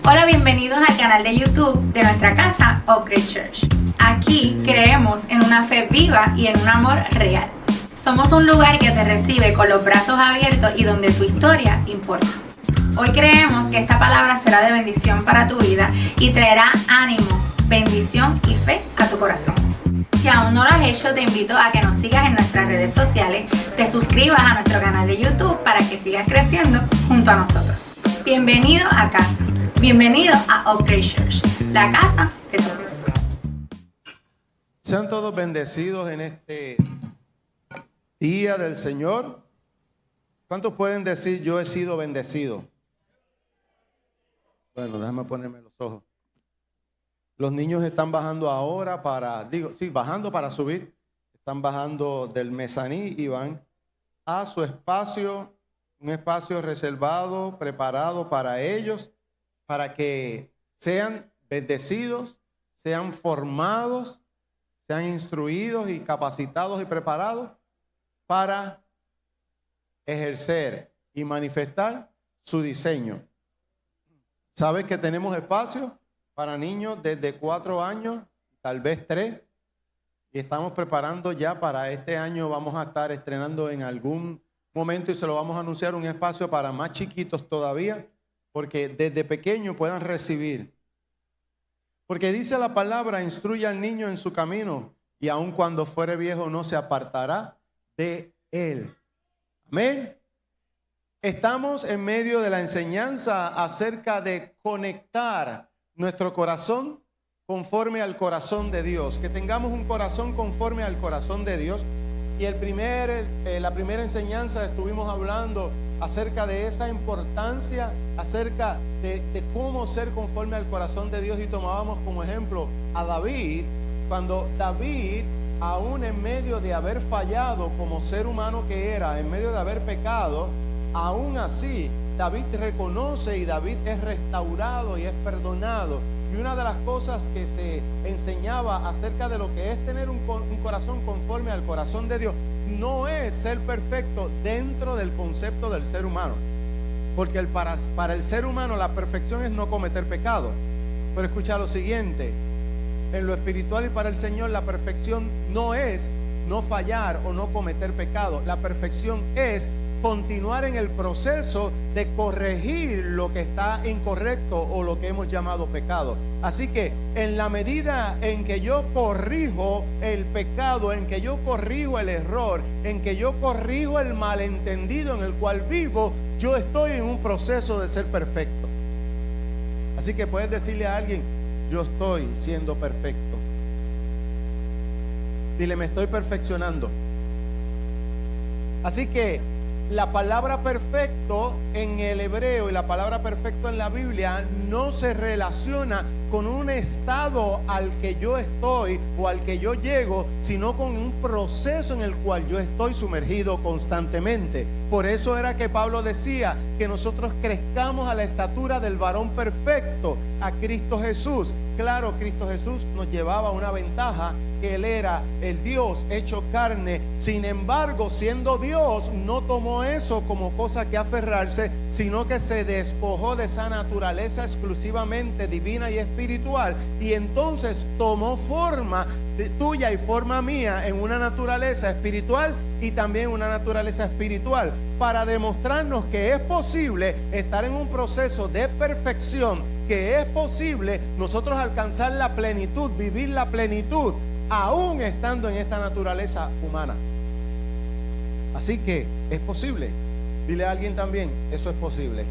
Hola, bienvenidos al canal de YouTube de nuestra casa, Upgrade Church. Aquí creemos en una fe viva y en un amor real. Somos un lugar que te recibe con los brazos abiertos y donde tu historia importa. Hoy creemos que esta palabra será de bendición para tu vida y traerá ánimo, bendición y fe a tu corazón. Si aún no lo has hecho, te invito a que nos sigas en nuestras redes sociales, te suscribas a nuestro canal de YouTube para que sigas creciendo junto a nosotros. Bienvenido a casa, bienvenido a Upgrade Church, la casa de todos. Sean todos bendecidos en este día del Señor. ¿Cuántos pueden decir yo he sido bendecido? Bueno, déjame ponerme los ojos. Los niños están bajando ahora bajando para subir. Están bajando del mezaní y van a su espacio, un espacio reservado, preparado para ellos, para que sean bendecidos, sean formados, sean instruidos y capacitados y preparados para ejercer y manifestar su diseño. ¿Sabes que tenemos espacio para niños desde 4 años, tal vez 3? Y estamos preparando ya para este año. Vamos a estar estrenando en algún momento y se lo vamos a anunciar, un espacio para más chiquitos todavía, porque desde pequeño puedan recibir. Porque dice la palabra, instruye al niño en su camino y aun cuando fuere viejo no se apartará de él. Amén. Estamos en medio de la enseñanza acerca de conectar nuestro corazón conforme al corazón de Dios. Que tengamos un corazón conforme al corazón de Dios. Y la primera enseñanza estuvimos hablando acerca de esa importancia, acerca de cómo ser conforme al corazón de Dios. Y tomábamos como ejemplo a David, cuando David, aún en medio de haber fallado como ser humano que era, en medio de haber pecado, aún así David reconoce y David es restaurado y es perdonado. Y una de las cosas que se enseñaba acerca de lo que es tener un corazón conforme al corazón de Dios, no es ser perfecto dentro del concepto del ser humano. Porque para el ser humano la perfección es no cometer pecado. Pero escucha lo siguiente, en lo espiritual y para el Señor la perfección no es no fallar o no cometer pecado. La perfección es continuar en el proceso de corregir lo que está incorrecto o lo que hemos llamado pecado. Así que en la medida en que yo corrijo el pecado, en que yo corrijo el error, en que yo corrijo el malentendido en el cual vivo, yo estoy en un proceso de ser perfecto. Así que puedes decirle a alguien, yo estoy siendo perfecto. Dile, me estoy perfeccionando. Así que la palabra perfecto en el hebreo y la palabra perfecto en la Biblia no se relaciona con un estado al que yo estoy o al que yo llego, sino con un proceso en el cual yo estoy sumergido constantemente. Por eso era que Pablo decía que nosotros crezcamos a la estatura del varón perfecto, a Cristo Jesús. Claro, Cristo Jesús nos llevaba una ventaja, que Él era el Dios hecho carne. Sin embargo, siendo Dios, no tomó eso como cosa que aferrarse, sino que se despojó de esa naturaleza exclusivamente divina y espiritual, y entonces tomó forma tuya y forma mía en una naturaleza espiritual y también una naturaleza espiritual, para demostrarnos que es posible estar en un proceso de perfección, que es posible nosotros alcanzar la plenitud, vivir la plenitud, aún estando en esta naturaleza humana. Así que es posible. Dile a alguien también, eso es posible.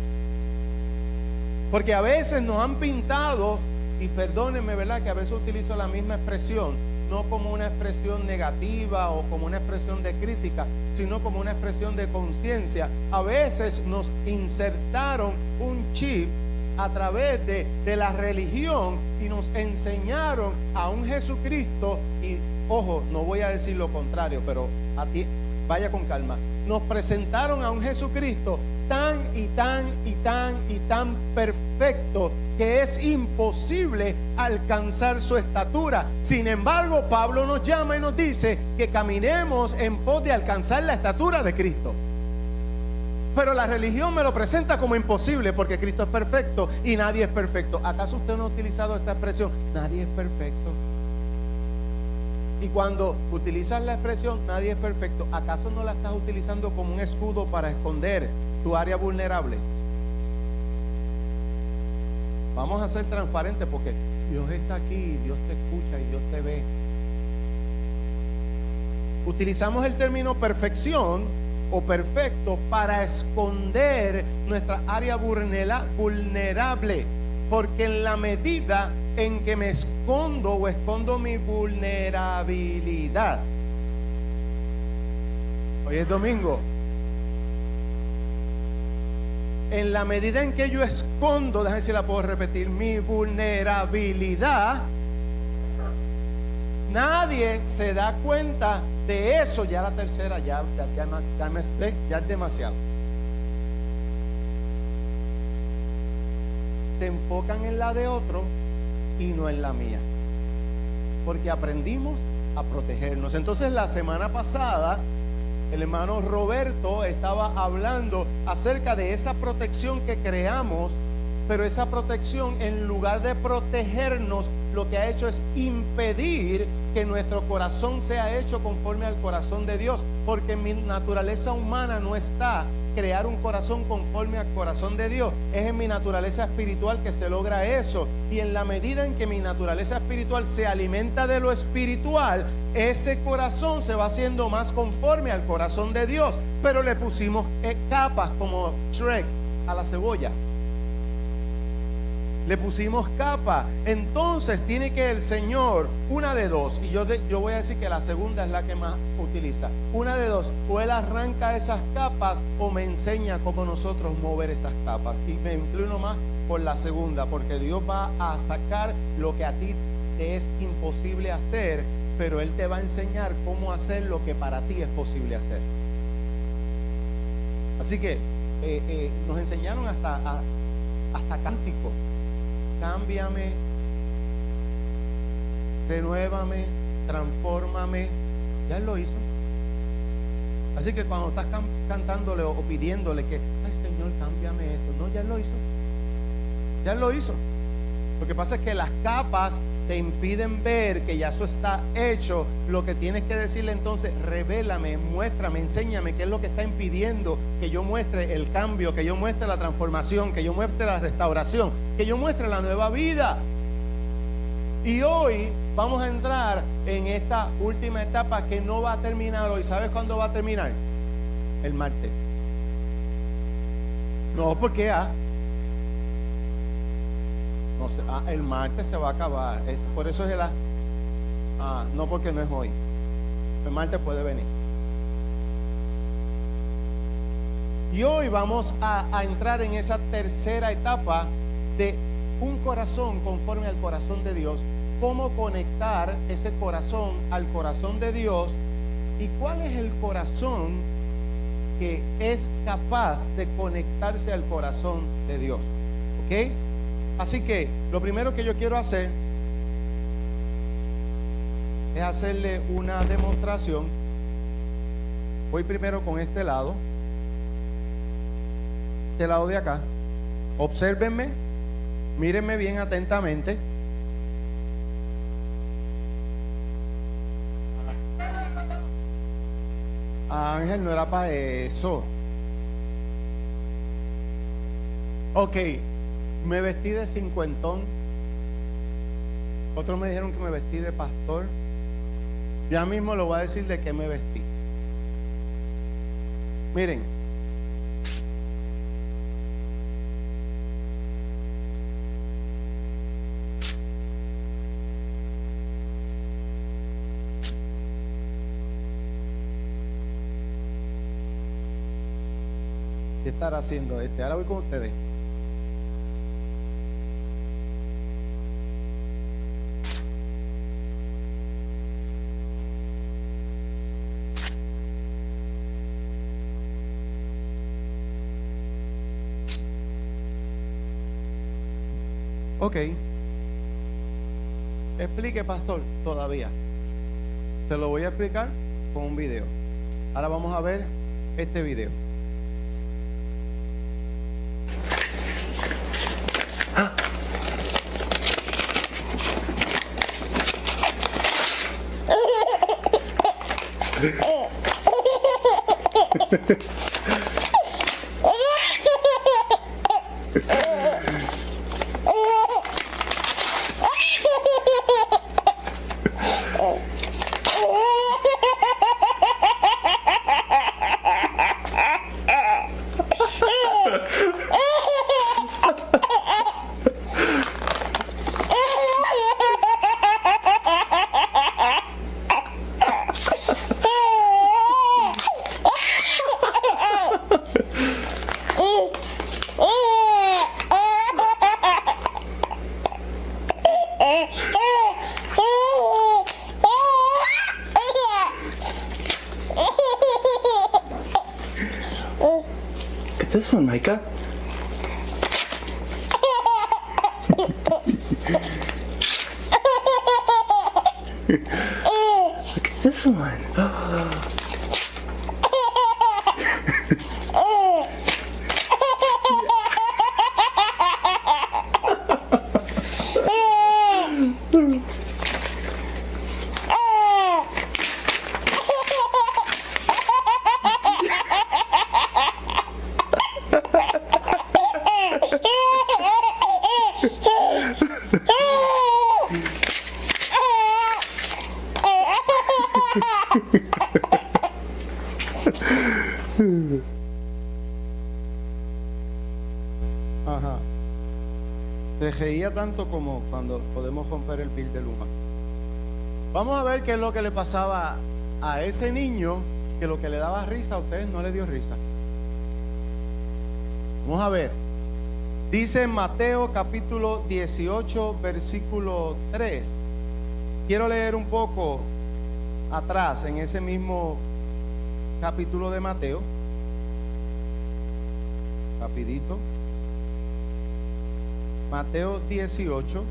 Porque a veces nos han pintado, y perdónenme, ¿verdad?, que a veces utilizo la misma expresión, no como una expresión negativa o como una expresión de crítica, sino como una expresión de conciencia. A veces nos insertaron un chip a través de la religión y nos enseñaron a un Jesucristo, y ojo, no voy a decir lo contrario, pero a ti vaya con calma. Nos presentaron a un Jesucristo tan perfecto que es imposible alcanzar su estatura. Sin embargo, Pablo nos llama y nos dice que caminemos en pos de alcanzar la estatura de Cristo. Pero la religión me lo presenta como imposible porque Cristo es perfecto y nadie es perfecto. ¿Acaso usted no ha utilizado esta expresión? Nadie es perfecto. Y cuando utilizas la expresión nadie es perfecto, ¿acaso no la estás utilizando como un escudo para esconder tu área vulnerable? Vamos a ser transparentes porque Dios está aquí, Dios te escucha y Dios te ve. Utilizamos el término perfección o perfecto para esconder nuestra área vulnerable, porque en la medida en que me escondo o escondo mi vulnerabilidad, hoy es domingo, en la medida en que yo escondo, déjame ver si la puedo repetir, mi vulnerabilidad, nadie se da cuenta de eso. Ya la tercera ya es demasiado. Se enfocan en la de otro y no en la mía, porque aprendimos a protegernos. Entonces la semana pasada el hermano Roberto estaba hablando acerca de esa protección que creamos, pero esa protección, en lugar de protegernos, lo que ha hecho es impedir que nuestro corazón sea hecho conforme al corazón de Dios, porque en mi naturaleza humana no está crear un corazón conforme al corazón de Dios. Es en mi naturaleza espiritual que se logra eso, y en la medida en que mi naturaleza espiritual se alimenta de lo espiritual, ese corazón se va haciendo más conforme al corazón de Dios. Pero le pusimos capas como Shrek a la cebolla. Le pusimos capa. Entonces tiene que el Señor, una de dos, y yo voy a decir que la segunda es la que más utiliza. Una de dos, o Él arranca esas capas o me enseña cómo nosotros mover esas capas. Y me inclino más por la segunda, porque Dios va a sacar lo que a ti te es imposible hacer, pero Él te va a enseñar cómo hacer lo que para ti es posible hacer. Así que nos enseñaron hasta cántico. Cámbiame, renuévame, transfórmame. Ya Él lo hizo. Así que cuando estás cantándole o pidiéndole que, ay Señor, cámbiame esto, no, ya Él lo hizo. Ya Él lo hizo. Lo que pasa es que las capas te impiden ver que ya eso está hecho. Lo que tienes que decirle entonces, revélame, muéstrame, enséñame qué es lo que está impidiendo que yo muestre el cambio, que yo muestre la transformación, que yo muestre la restauración, que yo muestre la nueva vida. Y hoy vamos a entrar en esta última etapa que no va a terminar hoy. ¿Sabes cuándo va a terminar? El martes. No, porque el martes se va a acabar. Por eso es no, porque no es hoy. El martes puede venir. Y hoy vamos a entrar en esa tercera etapa de un corazón conforme al corazón de Dios. Cómo conectar ese corazón al corazón de Dios y cuál es el corazón que es capaz de conectarse al corazón de Dios. ¿Ok? Así que lo primero que yo quiero hacer es hacerle una demostración. Voy primero con este lado de acá. Obsérvenme, mírenme bien atentamente. Ángel, no era para eso. Ok. Me vestí de cincuentón. Otros me dijeron que me vestí de pastor. Ya mismo lo voy a decir de qué me vestí. Miren. ¿Qué estará haciendo este? Ahora voy con ustedes. Ok. Explique, pastor, todavía. Se lo voy a explicar con un video. Ahora vamos a ver este video. Get this one, Micah. Look at this one. Ajá. Se reía tanto como cuando podemos romper el bill de Luma. Vamos a ver qué es lo que le pasaba a ese niño, que lo que le daba risa a ustedes no le dio risa. Vamos a ver. Dice en Mateo capítulo 18, versículo 3. Quiero leer un poco atrás en ese mismo capítulo de Mateo. Rapidito. Mateo 18.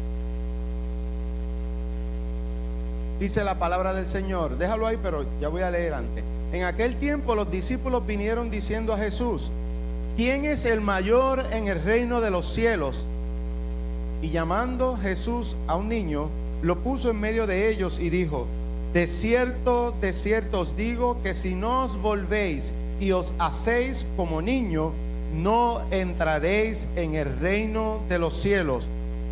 Dice la palabra del Señor. Déjalo ahí, pero ya voy a leer antes. En aquel tiempo los discípulos vinieron diciendo a Jesús: ¿quién es el mayor en el reino de los cielos? Y llamando Jesús a un niño, lo puso en medio de ellos y dijo: de cierto os digo que si no os volvéis y os hacéis como niño, no entraréis en el reino de los cielos.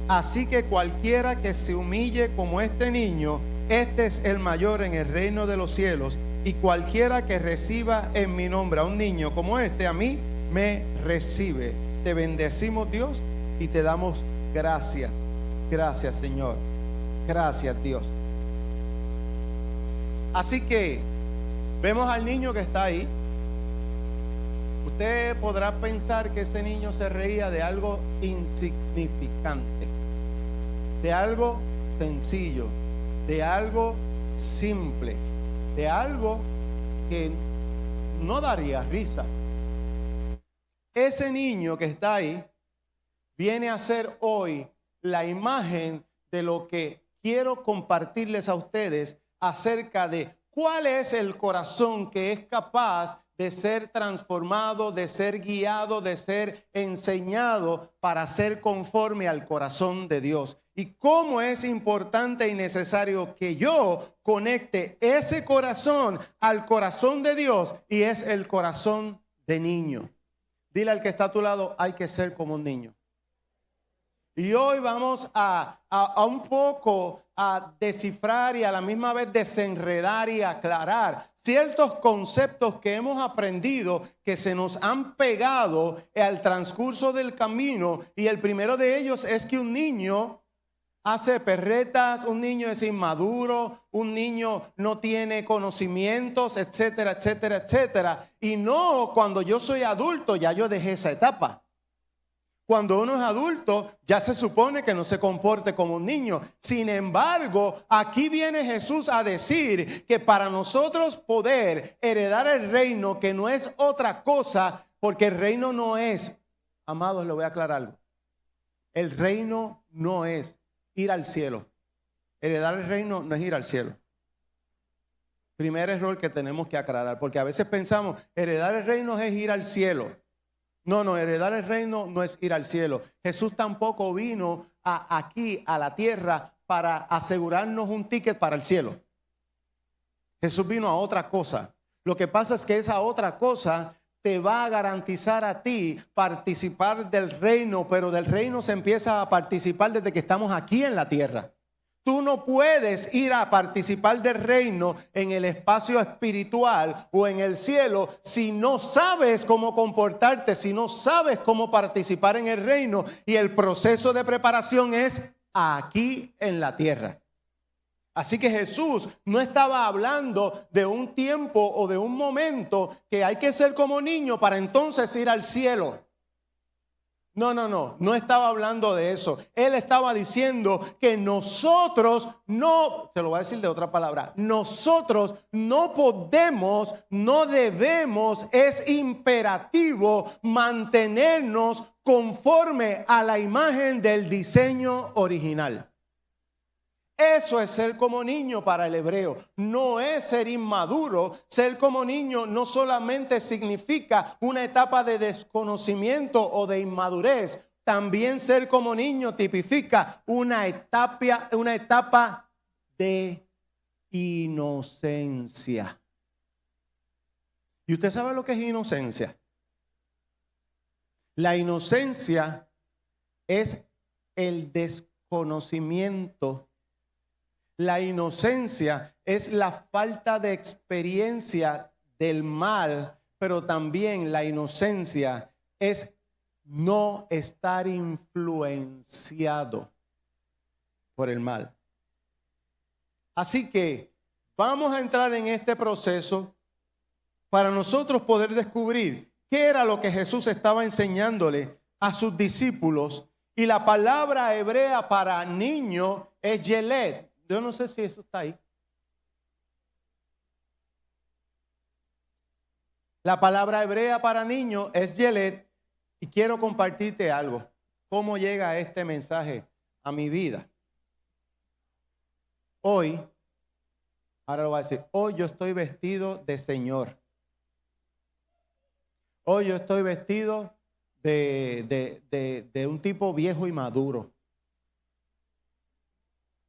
Así que cualquiera que se humille como este niño, este es el mayor en el reino de los cielos. Y cualquiera que reciba en mi nombre a un niño como este, a mí me recibe. Te bendecimos, Dios, y te damos gracias. Gracias, Señor. Gracias, Dios. Así que vemos al niño que está ahí. Usted podrá pensar que ese niño se reía de algo insignificante, de algo sencillo, de algo simple, de algo que no daría risa. Ese niño que está ahí viene a ser hoy la imagen de lo que quiero compartirles a ustedes acerca de cuál es el corazón que es capaz de ser transformado, de ser guiado, de ser enseñado para ser conforme al corazón de Dios. Y cómo es importante y necesario que yo conecte ese corazón al corazón de Dios, y es el corazón de niño. Dile al que está a tu lado: hay que ser como un niño. Y hoy vamos a un poco a descifrar y a la misma vez desenredar y aclarar ciertos conceptos que hemos aprendido que se nos han pegado al transcurso del camino. Y el primero de ellos es que un niño hace perretas, un niño es inmaduro, un niño no tiene conocimientos, etcétera, etcétera, etcétera. Y no, cuando yo soy adulto ya yo dejé esa etapa. Cuando uno es adulto, ya se supone que no se comporte como un niño. Sin embargo, aquí viene Jesús a decir que para nosotros poder heredar el reino, que no es otra cosa, porque el reino no es, amados, le voy a aclarar algo. El reino no es ir al cielo. Heredar el reino no es ir al cielo. Primer error que tenemos que aclarar, porque a veces pensamos, heredar el reino es ir al cielo. No, heredar el reino no es ir al cielo. Jesús tampoco vino aquí a la tierra para asegurarnos un ticket para el cielo. Jesús vino a otra cosa. Lo que pasa es que esa otra cosa te va a garantizar a ti participar del reino, pero del reino se empieza a participar desde que estamos aquí en la tierra. Tú no puedes ir a participar del reino en el espacio espiritual o en el cielo si no sabes cómo comportarte, si no sabes cómo participar en el reino. Y el proceso de preparación es aquí en la tierra. Así que Jesús no estaba hablando de un tiempo o de un momento que hay que ser como niño para entonces ir al cielo. No estaba hablando de eso. Él estaba diciendo que nosotros no, se lo voy a decir de otra palabra, nosotros no podemos, no debemos, es imperativo mantenernos conforme a la imagen del diseño original. Eso es ser como niño para el hebreo. No es ser inmaduro. Ser como niño no solamente significa una etapa de desconocimiento o de inmadurez. También ser como niño tipifica una etapa de inocencia. ¿Y usted sabe lo que es inocencia? La inocencia es el desconocimiento. La inocencia es la falta de experiencia del mal, pero también la inocencia es no estar influenciado por el mal. Así que vamos a entrar en este proceso para nosotros poder descubrir qué era lo que Jesús estaba enseñándole a sus discípulos. Y la palabra hebrea para niño es Yeled. Yo no sé si eso está ahí. La palabra hebrea para niño es Yeled. Y quiero compartirte algo. ¿Cómo llega este mensaje a mi vida? Hoy, ahora lo voy a decir, hoy yo estoy vestido de Señor. Hoy yo estoy vestido de un tipo viejo y maduro.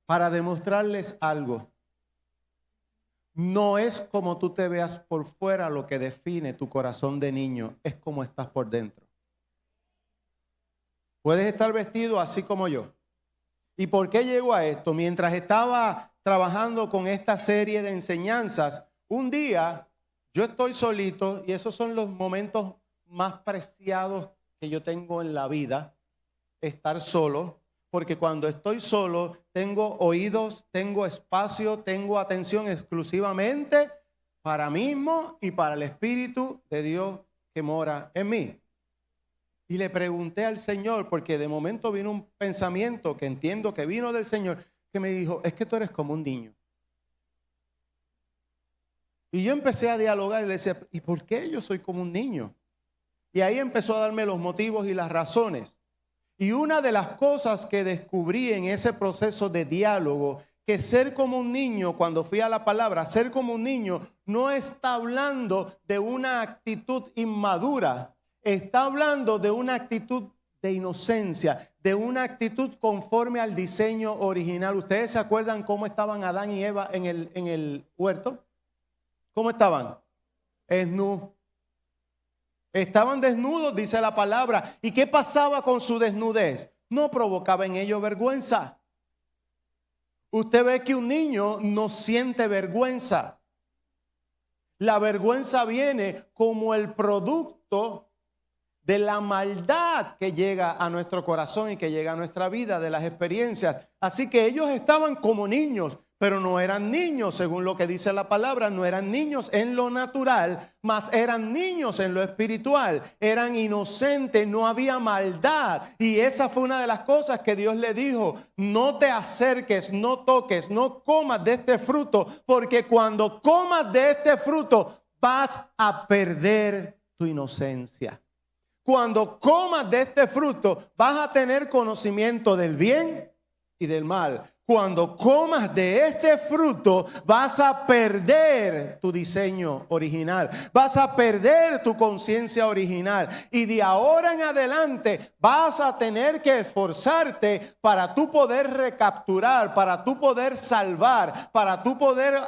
Para demostrarles algo. No es como tú te veas por fuera lo que define tu corazón de niño, es como estás por dentro. Puedes estar vestido así como yo. ¿Y por qué llego a esto? Mientras estaba trabajando con esta serie de enseñanzas, un día yo estoy solito y esos son los momentos más preciados que yo tengo en la vida, estar solo. Porque cuando estoy solo, tengo oídos, tengo espacio, tengo atención exclusivamente para mí mismo y para el Espíritu de Dios que mora en mí. Y le pregunté al Señor, porque de momento vino un pensamiento que entiendo que vino del Señor, que me dijo, es que tú eres como un niño. Y yo empecé a dialogar y le decía, ¿y por qué yo soy como un niño? Y ahí empezó a darme los motivos y las razones. Y una de las cosas que descubrí en ese proceso de diálogo, que ser como un niño, cuando fui a la palabra, ser como un niño no está hablando de una actitud inmadura, está hablando de una actitud de inocencia, de una actitud conforme al diseño original. ¿Ustedes se acuerdan cómo estaban Adán y Eva en el huerto? ¿Cómo estaban? Desnudos. Estaban desnudos, dice la palabra. ¿Y qué pasaba con su desnudez? No provocaba en ellos vergüenza. Usted ve que un niño no siente vergüenza. La vergüenza viene como el producto de la maldad que llega a nuestro corazón y que llega a nuestra vida, de las experiencias. Así que ellos estaban como niños, pero no eran niños, según lo que dice la palabra, no eran niños en lo natural, mas eran niños en lo espiritual, eran inocentes, no había maldad. Y esa fue una de las cosas que Dios le dijo, no te acerques, no toques, no comas de este fruto, porque cuando comas de este fruto vas a perder tu inocencia. Cuando comas de este fruto vas a tener conocimiento del bien y del mal. Cuando comas de este fruto vas a perder tu diseño original, vas a perder tu conciencia original y de ahora en adelante vas a tener que esforzarte para tú poder recapturar, para tú poder salvar, para tú poder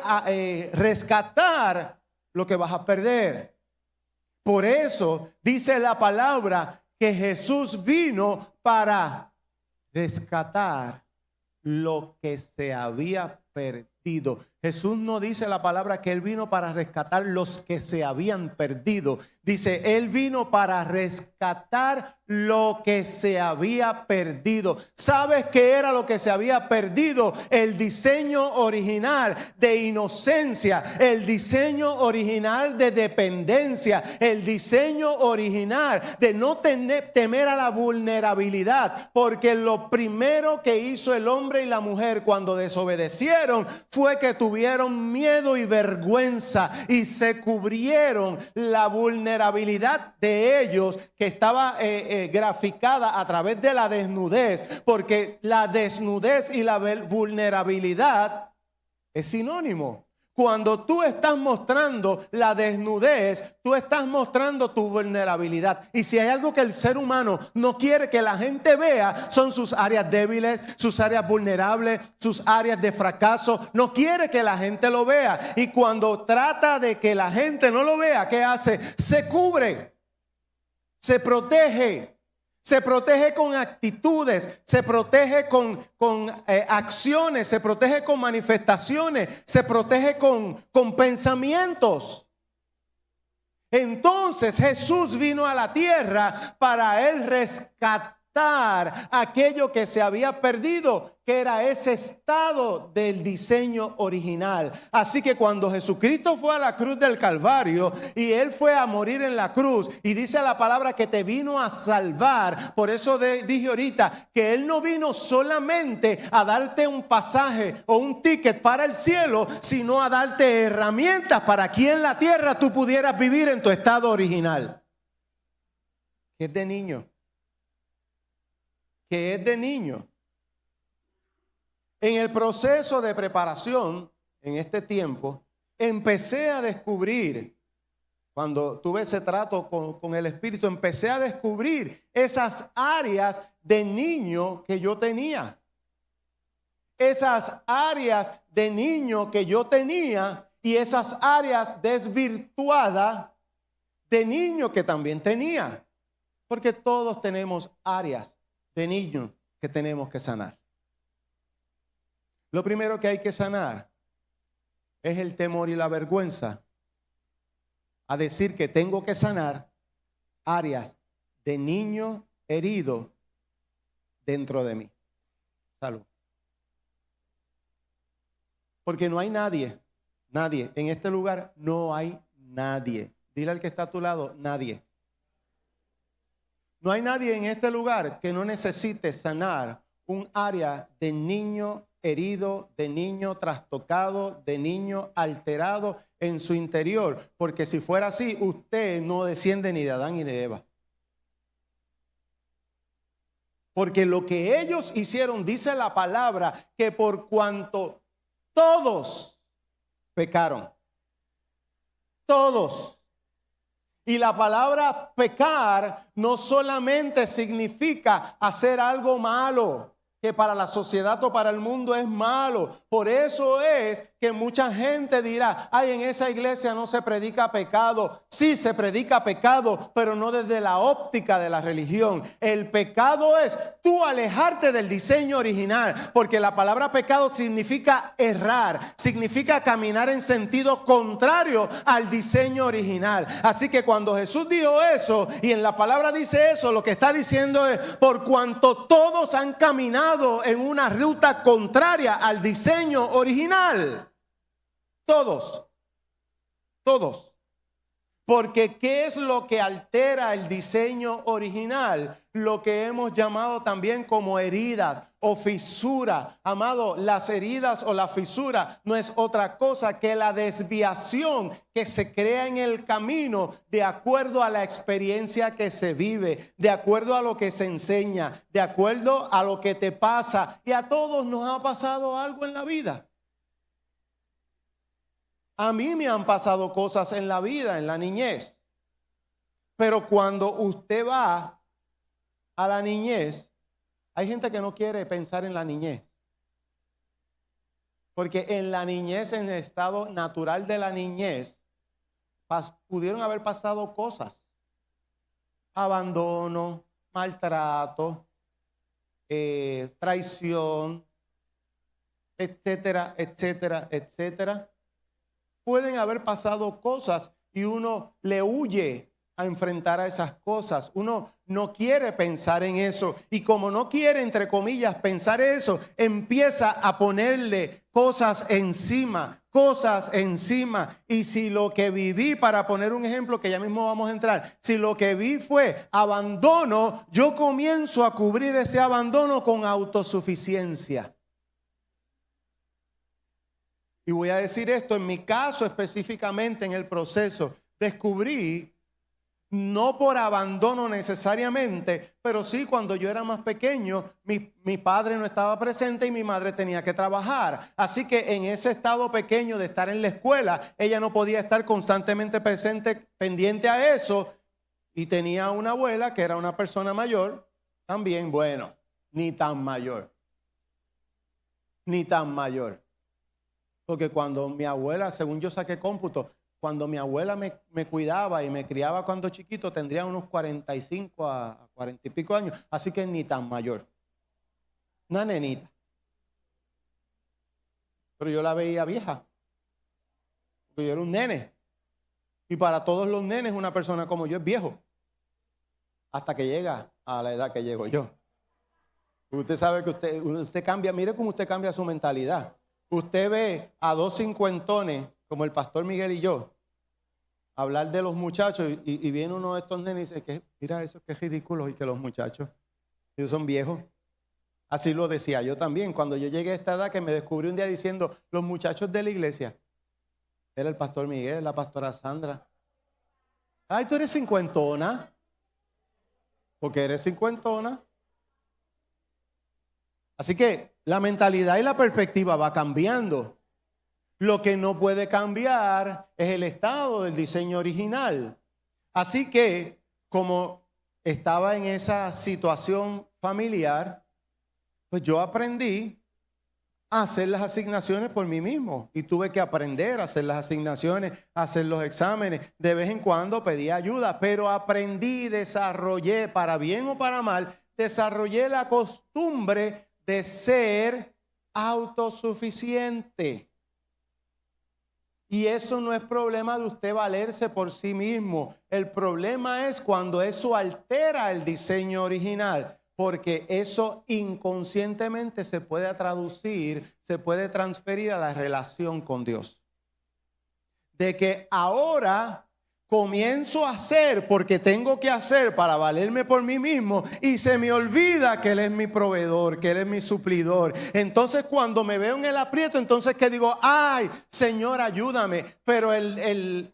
rescatar lo que vas a perder. Por eso dice la palabra que Jesús vino para rescatar lo que se había perdido. Jesús no dice la palabra que Él vino para rescatar los que se habían perdido. Dice, Él vino para rescatar lo que se había perdido. ¿Sabes qué era lo que se había perdido? El diseño original de inocencia, el diseño original de dependencia, el diseño original de no temer a la vulnerabilidad. Porque lo primero que hizo el hombre y la mujer cuando desobedecieron fue que tuvieron miedo y vergüenza y se cubrieron la vulnerabilidad de ellos, que estaba graficada a través de la desnudez, porque la desnudez y la vulnerabilidad es sinónimo. Cuando tú estás mostrando la desnudez, tú estás mostrando tu vulnerabilidad. Y si hay algo que el ser humano no quiere que la gente vea, son sus áreas débiles, sus áreas vulnerables, sus áreas de fracaso. No quiere que la gente lo vea. Y cuando trata de que la gente no lo vea, ¿qué hace? Se cubre, se protege. Se protege con actitudes, se protege con acciones, se protege con manifestaciones, se protege con pensamientos. Entonces Jesús vino a la tierra para Él rescatar aquello que se había perdido, que era ese estado del diseño original. Así que cuando Jesucristo fue a la cruz del Calvario y Él fue a morir en la cruz, y dice la palabra que te vino a salvar, por eso dije ahorita que Él no vino solamente a darte un pasaje o un ticket para el cielo, sino a darte herramientas para que en la tierra tú pudieras vivir en tu estado original, que es de niño. Que es de niño. En el proceso de preparación, en este tiempo, empecé a descubrir, cuando tuve ese trato con el Espíritu, empecé a descubrir esas áreas de niño que yo tenía. Esas áreas de niño que yo tenía y esas áreas desvirtuadas de niño que también tenía. Porque todos tenemos áreas de niños que tenemos que sanar. Lo primero que hay que sanar es el temor y la vergüenza a decir que tengo que sanar áreas de niño herido dentro de mí. Salud. Porque no hay nadie, en este lugar no hay nadie. Dile al que está a tu lado, nadie. No hay nadie en este lugar que no necesite sanar un área de niño herido, de niño trastocado, de niño alterado en su interior. Porque si fuera así, usted no desciende ni de Adán ni de Eva. Porque lo que ellos hicieron, dice la palabra, que por cuanto todos pecaron. Todos. Y la palabra pecar no solamente significa hacer algo malo, que para la sociedad o para el mundo es malo. Por eso es que mucha gente dirá, ay, en esa iglesia no se predica pecado. Sí, se predica pecado, pero no desde la óptica de la religión. El pecado es tú alejarte del diseño original, porque la palabra pecado significa errar, significa caminar en sentido contrario al diseño original. Así que cuando Jesús dijo eso, y en la palabra dice eso, lo que está diciendo es, por cuanto todos han caminado en una ruta contraria al diseño original. Todos. Porque ¿qué es lo que altera el diseño original? Lo que hemos llamado también como heridas o fisura. Amado, las heridas o la fisura no es otra cosa que la desviación que se crea en el camino de acuerdo a la experiencia que se vive, de acuerdo a lo que se enseña, de acuerdo a lo que te pasa. Y a todos nos ha pasado algo en la vida. A mí me han pasado cosas en la vida, en la niñez. Pero cuando usted va a la niñez, hay gente que no quiere pensar en la niñez. Porque en la niñez, en el estado natural de la niñez, pudieron haber pasado cosas. Abandono, maltrato, traición, etcétera, etcétera, etcétera. Pueden haber pasado cosas y uno le huye a enfrentar a esas cosas. Uno no quiere pensar en eso. Y como no quiere, entre comillas, pensar eso, empieza a ponerle cosas encima. Y si lo que viví, para poner un ejemplo que ya mismo vamos a entrar, si lo que vi fue abandono, yo comienzo a cubrir ese abandono con autosuficiencia. Y voy a decir esto, en mi caso específicamente en el proceso, descubrí, no por abandono necesariamente, pero sí cuando yo era más pequeño, mi padre no estaba presente y mi madre tenía que trabajar. Así que en ese estado pequeño de estar en la escuela, ella no podía estar constantemente presente, pendiente a eso. Y tenía una abuela que era una persona mayor, también, bueno, ni tan mayor. Porque cuando mi abuela, según yo saqué cómputo, cuando mi abuela me cuidaba y me criaba cuando chiquito, tendría unos 45 a 40 y pico años. Así que ni tan mayor. Una nenita. Pero yo la veía vieja. Porque yo era un nene. Y para todos los nenes, una persona como yo es viejo. Hasta que llega a la edad que llego yo. Usted sabe que usted cambia, mire cómo usted cambia su mentalidad. Usted ve a dos cincuentones, como el pastor Miguel y yo, hablar de los muchachos y viene uno de estos nenes y dice, mira eso, qué ridículo, y que los muchachos, ellos son viejos. Así lo decía yo también, cuando yo llegué a esta edad, que me descubrí un día diciendo, los muchachos de la iglesia, era el pastor Miguel, la pastora Sandra. Ay, tú eres cincuentona, porque eres cincuentona. Así que la mentalidad y la perspectiva va cambiando. Lo que no puede cambiar es el estado del diseño original. Así que, como estaba en esa situación familiar, pues yo aprendí a hacer las asignaciones por mí mismo. Y tuve que aprender a hacer las asignaciones, a hacer los exámenes. De vez en cuando pedía ayuda, pero aprendí, desarrollé, para bien o para mal, desarrollé la costumbre de ser autosuficiente. Y eso no es problema de usted valerse por sí mismo. El problema es cuando eso altera el diseño original, porque eso inconscientemente se puede traducir, se puede transferir a la relación con Dios. De que ahora comienzo a hacer porque tengo que hacer para valerme por mí mismo y se me olvida que Él es mi proveedor, que Él es mi suplidor. Entonces cuando me veo en el aprieto, entonces que digo, ay, Señor, ayúdame. Pero el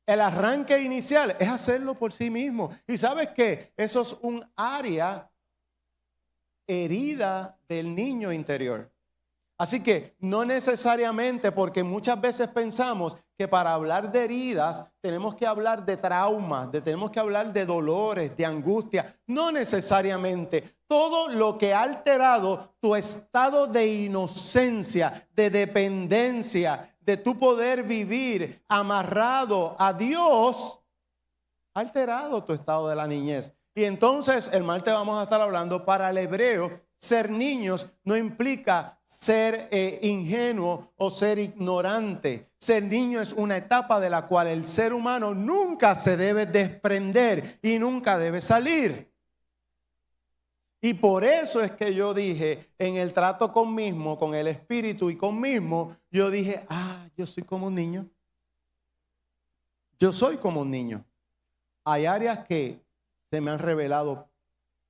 arranque inicial es hacerlo por sí mismo. Y ¿sabes qué? Eso es un área herida del niño interior. Así que no necesariamente, porque muchas veces pensamos que para hablar de heridas tenemos que hablar de traumas, tenemos que hablar de dolores, de angustia. No necesariamente. Todo lo que ha alterado tu estado de inocencia, de dependencia, de tu poder vivir amarrado a Dios, ha alterado tu estado de la niñez. Y entonces el martes vamos a estar hablando para el hebreo. Ser niños no implica ser ingenuo o ser ignorante. Ser niño es una etapa de la cual el ser humano nunca se debe desprender y nunca debe salir. Y por eso es que yo dije, en el trato conmigo, con el espíritu y conmigo, yo dije, yo soy como un niño. Yo soy como un niño. Hay áreas que se me han revelado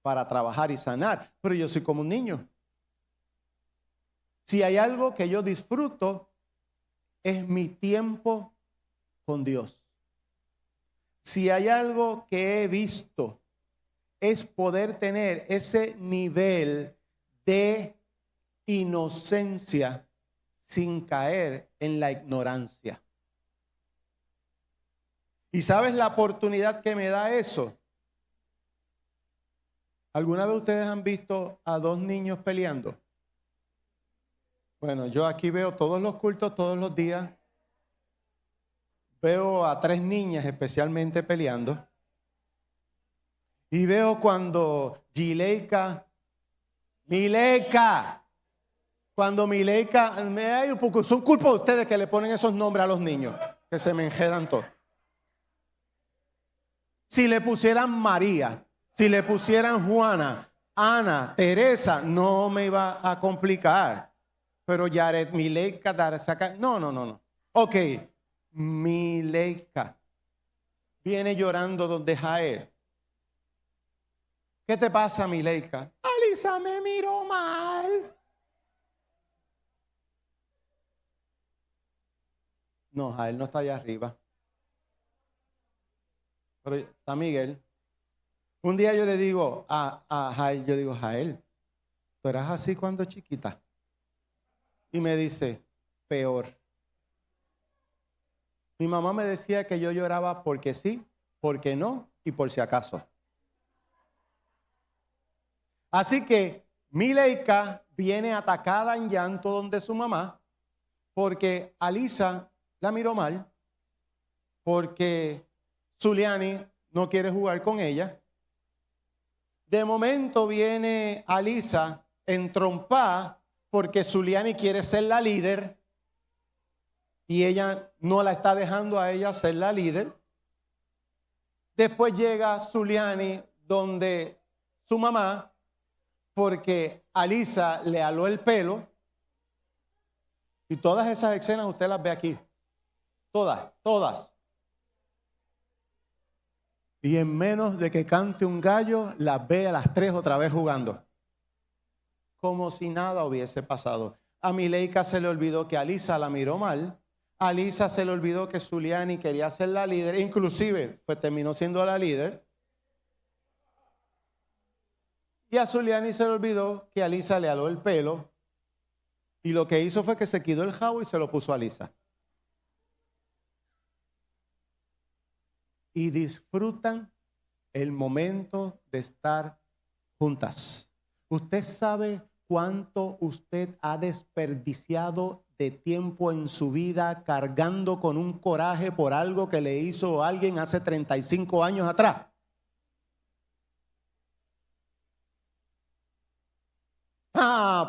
para trabajar y sanar, pero yo soy como un niño. Si hay algo que yo disfruto, es mi tiempo con Dios. Si hay algo que he visto, es poder tener ese nivel de inocencia sin caer en la ignorancia. ¿Y sabes la oportunidad que me da eso? ¿Alguna vez ustedes han visto a dos niños peleando? Bueno, yo aquí veo todos los cultos, todos los días. veo a 3 niñas especialmente peleando. Y veo cuando cuando Mileika, son culpa de ustedes que le ponen esos nombres a los niños, que se me enredan todos. Si le pusieran María, si le pusieran Juana, Ana, Teresa, no me iba a complicar. Pero Yaret, Mileika, Darasaka, no. Ok, Mileika viene llorando donde Jael. ¿Qué te pasa, Mileika? Alisa me miró mal. No, Jael no está allá arriba. Pero está Miguel. Un día yo le digo a Jael, Jael, ¿tú eras así cuando chiquita? Y me dice, peor. Mi mamá me decía que yo lloraba porque sí, porque no y por si acaso. Así que Mileika viene atacada en llanto donde su mamá porque Alisa la miró mal, porque Zuliani no quiere jugar con ella. De momento viene Alisa entrompada porque Zuliani quiere ser la líder y ella no la está dejando a ella ser la líder. Después llega Zuliani donde su mamá porque Alisa le aló el pelo. Y todas esas escenas usted las ve aquí. Todas. Y en menos de que cante un gallo, las ve a las 3 otra vez jugando. Como si nada hubiese pasado. A Mileika se le olvidó que Alisa la miró mal. A Alisa se le olvidó que Zuliani quería ser la líder. Inclusive, pues terminó siendo la líder. Y a Zuliani se le olvidó que Alisa le aló el pelo. Y lo que hizo fue que se quitó el jabo y se lo puso a Alisa. Y disfrutan el momento de estar juntas. ¿Usted sabe cuánto usted ha desperdiciado de tiempo en su vida cargando con un coraje por algo que le hizo alguien hace 35 años atrás?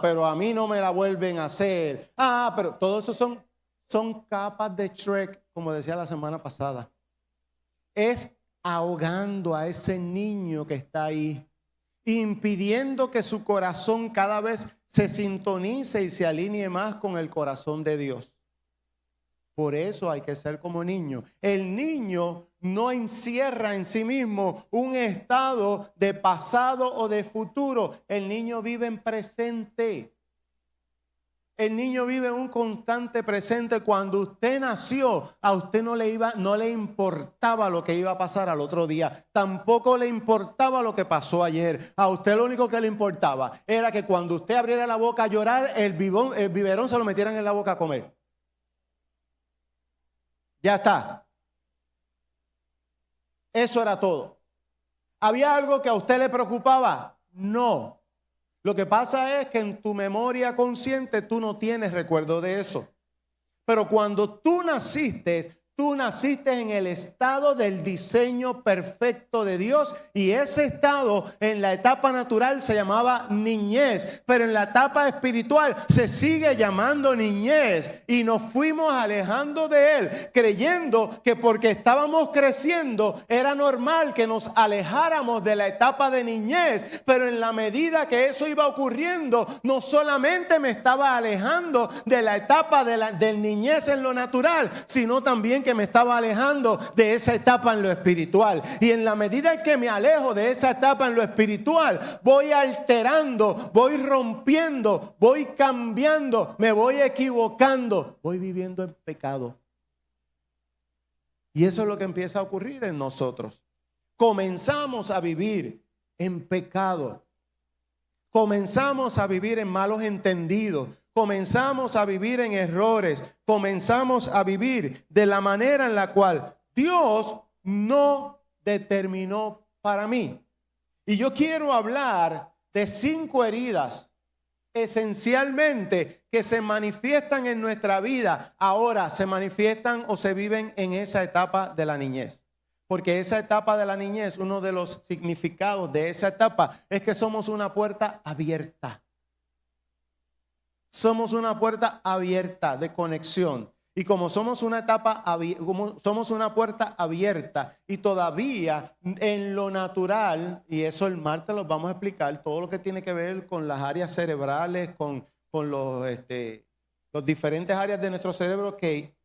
Pero a mí no me la vuelven a hacer. Pero todo eso son capas de Shrek, como decía la semana pasada. Es ahogando a ese niño que está ahí, impidiendo que su corazón cada vez se sintonice y se alinee más con el corazón de Dios. Por eso hay que ser como niño. El niño no encierra en sí mismo un estado de pasado o de futuro. El niño vive en presente. El niño vive en un constante presente. Cuando usted nació, a usted no le importaba lo que iba a pasar al otro día. Tampoco le importaba lo que pasó ayer. A usted lo único que le importaba era que cuando usted abriera la boca a llorar, el biberón se lo metieran en la boca a comer. Ya está. Eso era todo. ¿Había algo que a usted le preocupaba? No. Lo que pasa es que en tu memoria consciente tú no tienes recuerdo de eso. Pero cuando tú naciste en el estado del diseño perfecto de Dios, y ese estado en la etapa natural se llamaba niñez, pero en la etapa espiritual se sigue llamando niñez, y nos fuimos alejando de él, creyendo que porque estábamos creciendo era normal que nos alejáramos de la etapa de niñez. Pero en la medida que eso iba ocurriendo, no solamente me estaba alejando de la etapa del niñez en lo natural, sino también que me estaba alejando de esa etapa en lo espiritual. Y en la medida en que me alejo de esa etapa en lo espiritual, voy alterando, voy rompiendo, voy cambiando, me voy equivocando, voy viviendo en pecado. Y eso es lo que empieza a ocurrir en nosotros. Comenzamos a vivir en pecado. Comenzamos a vivir en malos entendidos. Comenzamos a vivir en errores, comenzamos a vivir de la manera en la cual Dios no determinó para mí. Y yo quiero hablar de 5 heridas esencialmente que se manifiestan en nuestra vida, ahora se manifiestan o se viven en esa etapa de la niñez. Porque esa etapa de la niñez, uno de los significados de esa etapa es que somos una puerta abierta. Somos una puerta abierta de conexión. Y como somos una somos una puerta abierta y todavía en lo natural, y eso el martes los vamos a explicar, todo lo que tiene que ver con las áreas cerebrales, con los diferentes áreas de nuestro cerebro que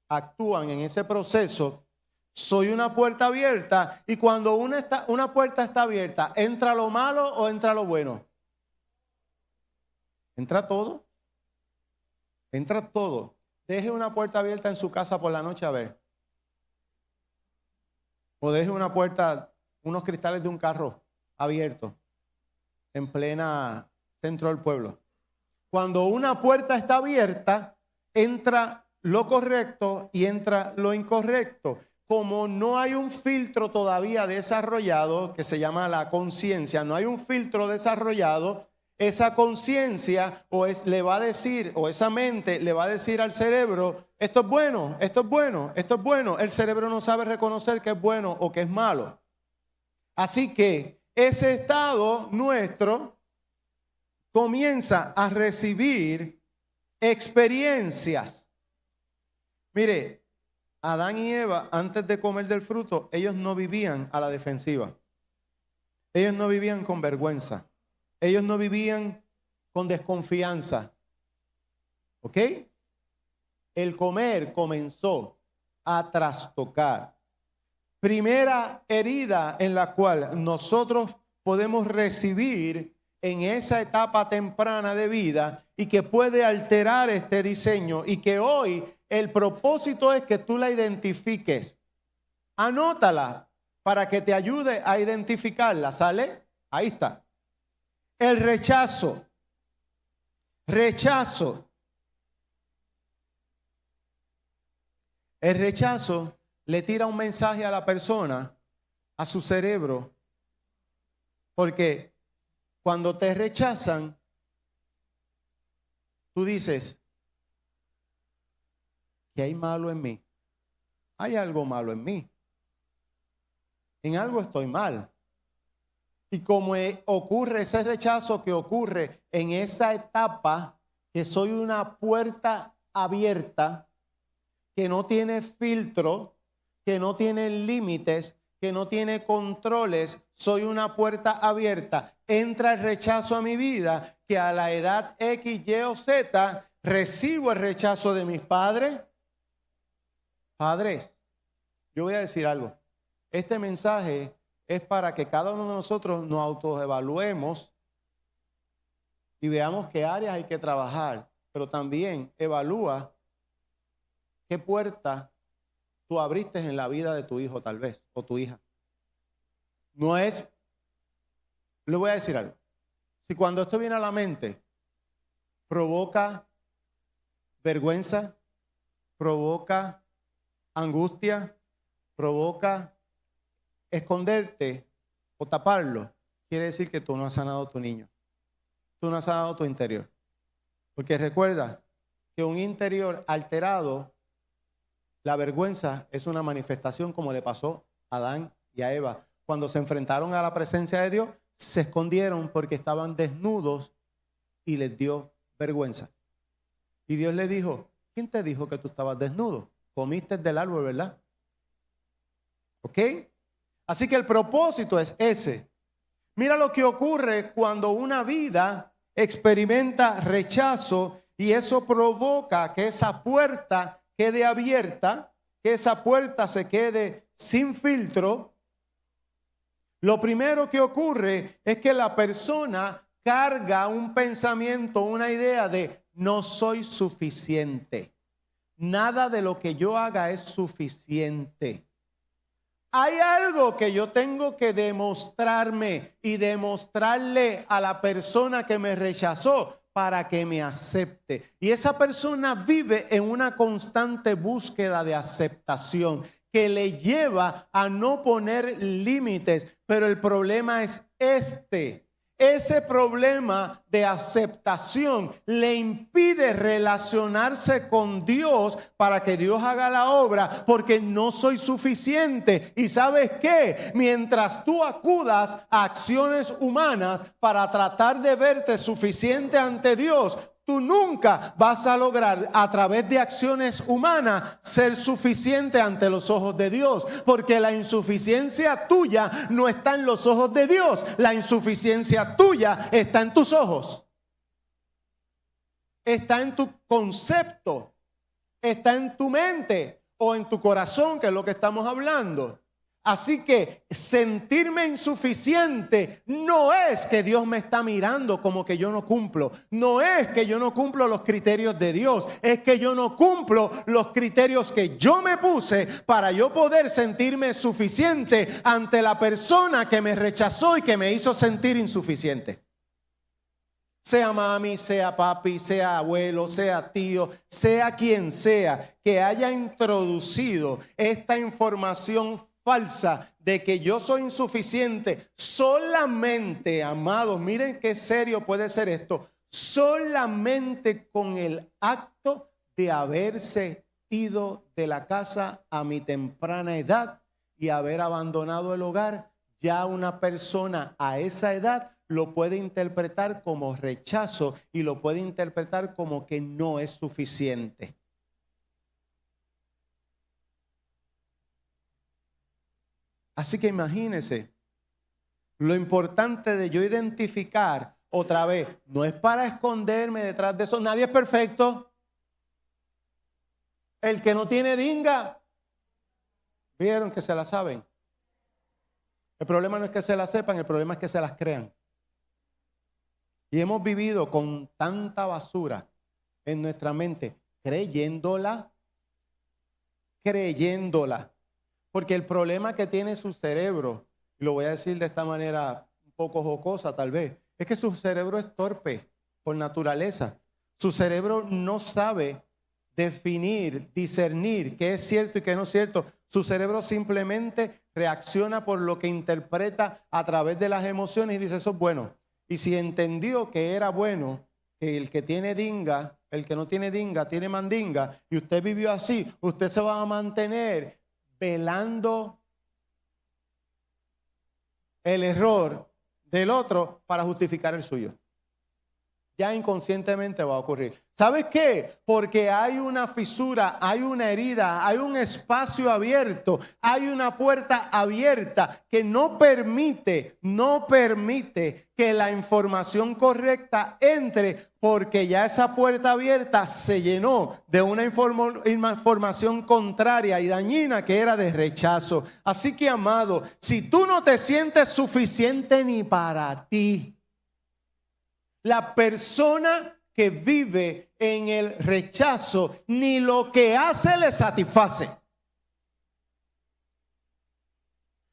actúan en ese proceso. Soy una puerta abierta y cuando una puerta está abierta, ¿entra lo malo o entra lo bueno? Entra todo. Entra todo. Deje una puerta abierta en su casa por la noche a ver. O deje una puerta, unos cristales de un carro abiertos en plena centro del pueblo. Cuando una puerta está abierta, entra lo correcto y entra lo incorrecto. Como no hay un filtro todavía desarrollado, que se llama la conciencia, no hay un filtro desarrollado, esa conciencia le va a decir, o esa mente le va a decir al cerebro, esto es bueno, esto es bueno, esto es bueno. El cerebro no sabe reconocer que es bueno o que es malo. Así que ese estado nuestro comienza a recibir experiencias. Mire, Adán y Eva, antes de comer del fruto, ellos no vivían a la defensiva. Ellos no vivían con vergüenza. Ellos no vivían con desconfianza. ¿Ok? El comer comenzó a trastocar. Primera herida en la cual nosotros podemos recibir en esa etapa temprana de vida y que puede alterar este diseño y que hoy el propósito es que tú la identifiques. Anótala para que te ayude a identificarla. ¿Sale? Ahí está. El rechazo. Rechazo. El rechazo le tira un mensaje a la persona, a su cerebro, porque cuando te rechazan, tú dices, ¿qué hay malo en mí? Hay algo malo en mí. En algo estoy mal. Y como ocurre ese rechazo que ocurre en esa etapa, que soy una puerta abierta, que no tiene filtro, que no tiene límites, que no tiene controles, soy una puerta abierta. Entra el rechazo a mi vida, que a la edad X, Y o Z recibo el rechazo de mis padres. Padres, yo voy a decir algo. Este mensaje es para que cada uno de nosotros nos autoevaluemos y veamos qué áreas hay que trabajar, pero también evalúa qué puerta tú abriste en la vida de tu hijo tal vez, o tu hija. No es, le voy a decir algo, si cuando esto viene a la mente provoca vergüenza, provoca angustia, provoca esconderte o taparlo, quiere decir que tú no has sanado a tu niño. Tú no has sanado tu interior. Porque recuerda que un interior alterado, la vergüenza es una manifestación como le pasó a Adán y a Eva. Cuando se enfrentaron a la presencia de Dios, se escondieron porque estaban desnudos y les dio vergüenza. Y Dios le dijo, ¿quién te dijo que tú estabas desnudo? Comiste del árbol, ¿verdad? ¿Ok? Así que el propósito es ese. Mira lo que ocurre cuando una vida experimenta rechazo y eso provoca que esa puerta quede abierta, que esa puerta se quede sin filtro. Lo primero que ocurre es que la persona carga un pensamiento, una idea de no soy suficiente. Nada de lo que yo haga es suficiente. Hay algo que yo tengo que demostrarme y demostrarle a la persona que me rechazó para que me acepte. Y esa persona vive en una constante búsqueda de aceptación que le lleva a no poner límites. Pero el problema es este, Ese problema de aceptación le impide relacionarse con Dios para que Dios haga la obra, porque no soy suficiente. ¿Y sabes qué? Mientras tú acudas a acciones humanas para tratar de verte suficiente ante Dios, tú nunca vas a lograr a través de acciones humanas ser suficiente ante los ojos de Dios, porque la insuficiencia tuya no está en los ojos de Dios, la insuficiencia tuya está en tus ojos, está en tu concepto, está en tu mente o en tu corazón, que es lo que estamos hablando. Así que sentirme insuficiente no es que Dios me está mirando como que yo no cumplo. No es que yo no cumplo los criterios de Dios. Es que yo no cumplo los criterios que yo me puse para yo poder sentirme suficiente ante la persona que me rechazó y que me hizo sentir insuficiente. Sea mami, sea papi, sea abuelo, sea tío, sea quien sea que haya introducido esta información falsa de que yo soy insuficiente, solamente, amados, miren qué serio puede ser esto, solamente con el acto de haberse ido de la casa a mi temprana edad y haber abandonado el hogar, ya una persona a esa edad lo puede interpretar como rechazo y lo puede interpretar como que no es suficiente. Así que imagínense, lo importante de yo identificar otra vez, no es para esconderme detrás de eso, nadie es perfecto. El que no tiene dinga, vieron que se la saben. El problema no es que se la sepan, el problema es que se las crean. Y hemos vivido con tanta basura en nuestra mente, creyéndola. Porque el problema que tiene su cerebro, y lo voy a decir de esta manera un poco jocosa tal vez, es que su cerebro es torpe por naturaleza. Su cerebro no sabe definir, discernir qué es cierto y qué no es cierto. Su cerebro simplemente reacciona por lo que interpreta a través de las emociones y dice eso es bueno. Y si entendió que era bueno, que el que tiene dinga, el que no tiene dinga, tiene mandinga, y usted vivió así, usted se va a mantener velando el error del otro para justificar el suyo. Ya inconscientemente va a ocurrir. ¿Sabes qué? Porque hay una fisura, hay una herida, hay un espacio abierto, hay una puerta abierta que no permite que la información correcta entre, porque ya esa puerta abierta se llenó de una información contraria y dañina que era de rechazo. Así que, amado, si tú no te sientes suficiente ni para ti, la persona que vive en el rechazo, ni lo que hace le satisface.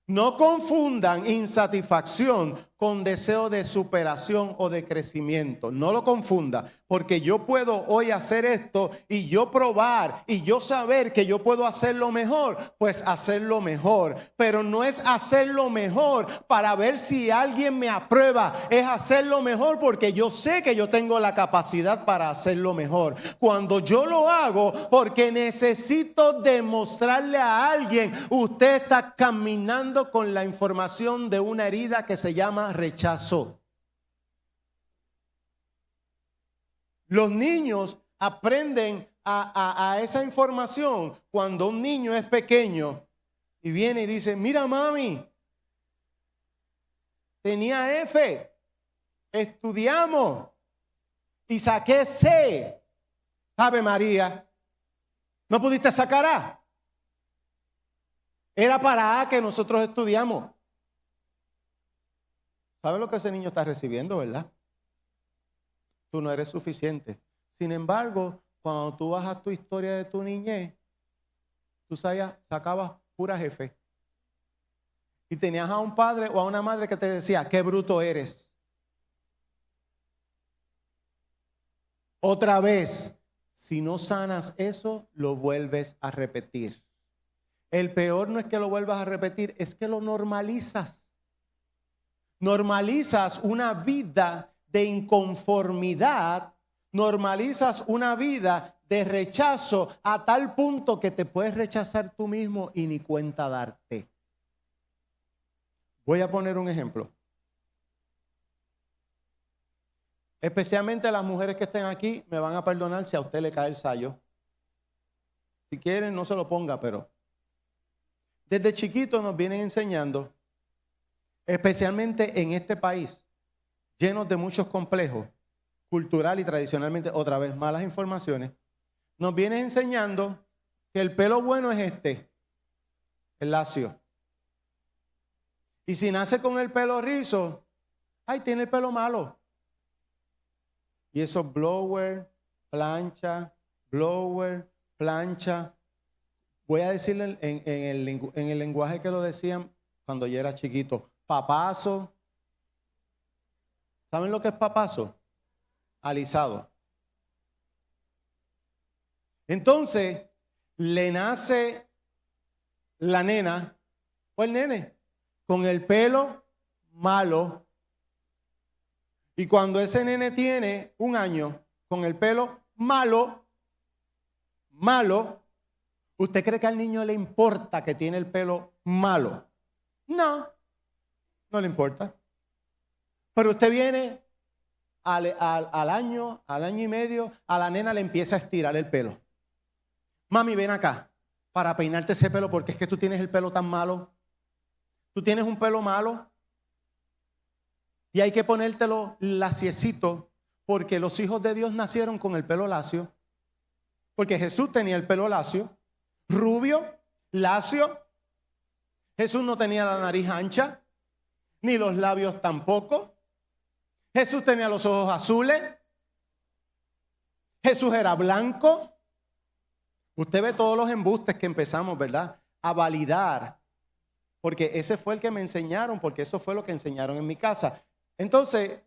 No confundan insatisfacción con deseo de superación o de crecimiento. No lo confunda, porque yo puedo hoy hacer esto y yo probar y yo saber que yo puedo hacerlo mejor, pues hacerlo mejor. Pero no es hacerlo mejor para ver si alguien me aprueba, es hacerlo mejor porque yo sé que yo tengo la capacidad para hacerlo mejor. Cuando yo lo hago porque necesito demostrarle a alguien, usted está caminando con la información de una herida que se llama rechazo. Los niños aprenden a esa información cuando un niño es pequeño y viene y dice, mira mami, tenía F, estudiamos y saqué C. Ave María, ¿no pudiste sacar A? Era para A que nosotros estudiamos. ¿Sabes lo que ese niño está recibiendo, verdad? Tú no eres suficiente. Sin embargo, cuando tú vas a tu historia de tu niñez, tú sacabas pura jefe. Y tenías a un padre o a una madre que te decía, qué bruto eres. Otra vez, si no sanas eso, lo vuelves a repetir. El peor no es que lo vuelvas a repetir, es que lo normalizas. normalizas una vida de inconformidad, normalizas una vida de rechazo a tal punto que te puedes rechazar tú mismo y ni cuenta darte. Voy a poner un ejemplo. Especialmente las mujeres que estén aquí me van a perdonar si a usted le cae el sayo. Si quieren, no se lo ponga, pero desde chiquito nos vienen enseñando, especialmente en este país, llenos de muchos complejos, cultural y tradicionalmente, otra vez, malas informaciones, nos vienen enseñando que el pelo bueno es el lacio. Y si nace con el pelo rizo, ay, tiene el pelo malo. Y eso blower, plancha, voy a decirle en el lenguaje que lo decían cuando yo era chiquito, papazo. ¿Saben lo que es papazo? Alisado. Entonces, le nace la nena o el nene con el pelo malo. Y cuando ese nene tiene 1 año con el pelo malo, ¿usted cree que al niño le importa que tiene el pelo malo? No, no le importa. Pero usted viene al año y medio, a la nena le empieza a estirar el pelo. Mami, ven acá para peinarte ese pelo porque es que tú tienes el pelo tan malo. Tú tienes un pelo malo y hay que ponértelo laciecito porque los hijos de Dios nacieron con el pelo lacio. Porque Jesús tenía el pelo lacio, rubio, lacio. Jesús no tenía la nariz ancha, ni los labios tampoco. Jesús tenía los ojos azules. Jesús era blanco. Usted ve todos los embustes que empezamos, ¿verdad?, a validar. Porque ese fue el que me enseñaron, porque eso fue lo que enseñaron en mi casa. Entonces,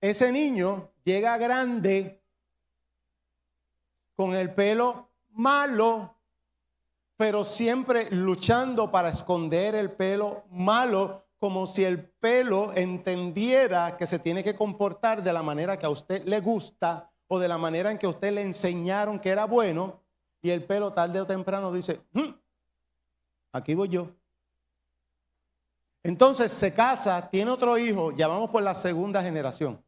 ese niño llega grande con el pelo malo, pero siempre luchando para esconder el pelo malo, como si el pelo entendiera que se tiene que comportar de la manera que a usted le gusta o de la manera en que a usted le enseñaron que era bueno, y el pelo tarde o temprano dice, aquí voy yo. Entonces se casa, tiene otro hijo, ya vamos por la segunda generación.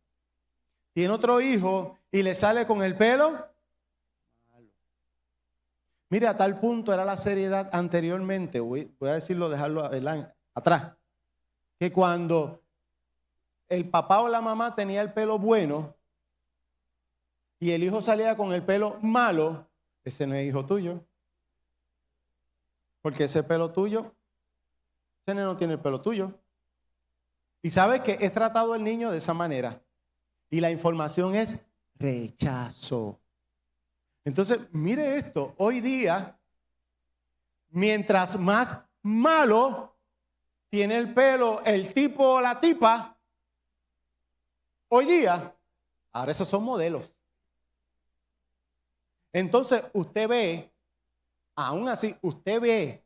Tiene otro hijo y le sale con el pelo malo. Mire, a tal punto era la seriedad anteriormente, voy a decirlo, dejarlo atrás, que cuando el papá o la mamá tenía el pelo bueno y el hijo salía con el pelo malo, ese no es hijo tuyo. Porque ese pelo tuyo, ese nene no tiene el pelo tuyo. Y sabe que es tratado el niño de esa manera. Y la información es rechazo. Entonces, mire esto. Hoy día, mientras más malo tiene el pelo el tipo o la tipa, hoy día, ahora esos son modelos. Entonces usted ve, aún así, usted ve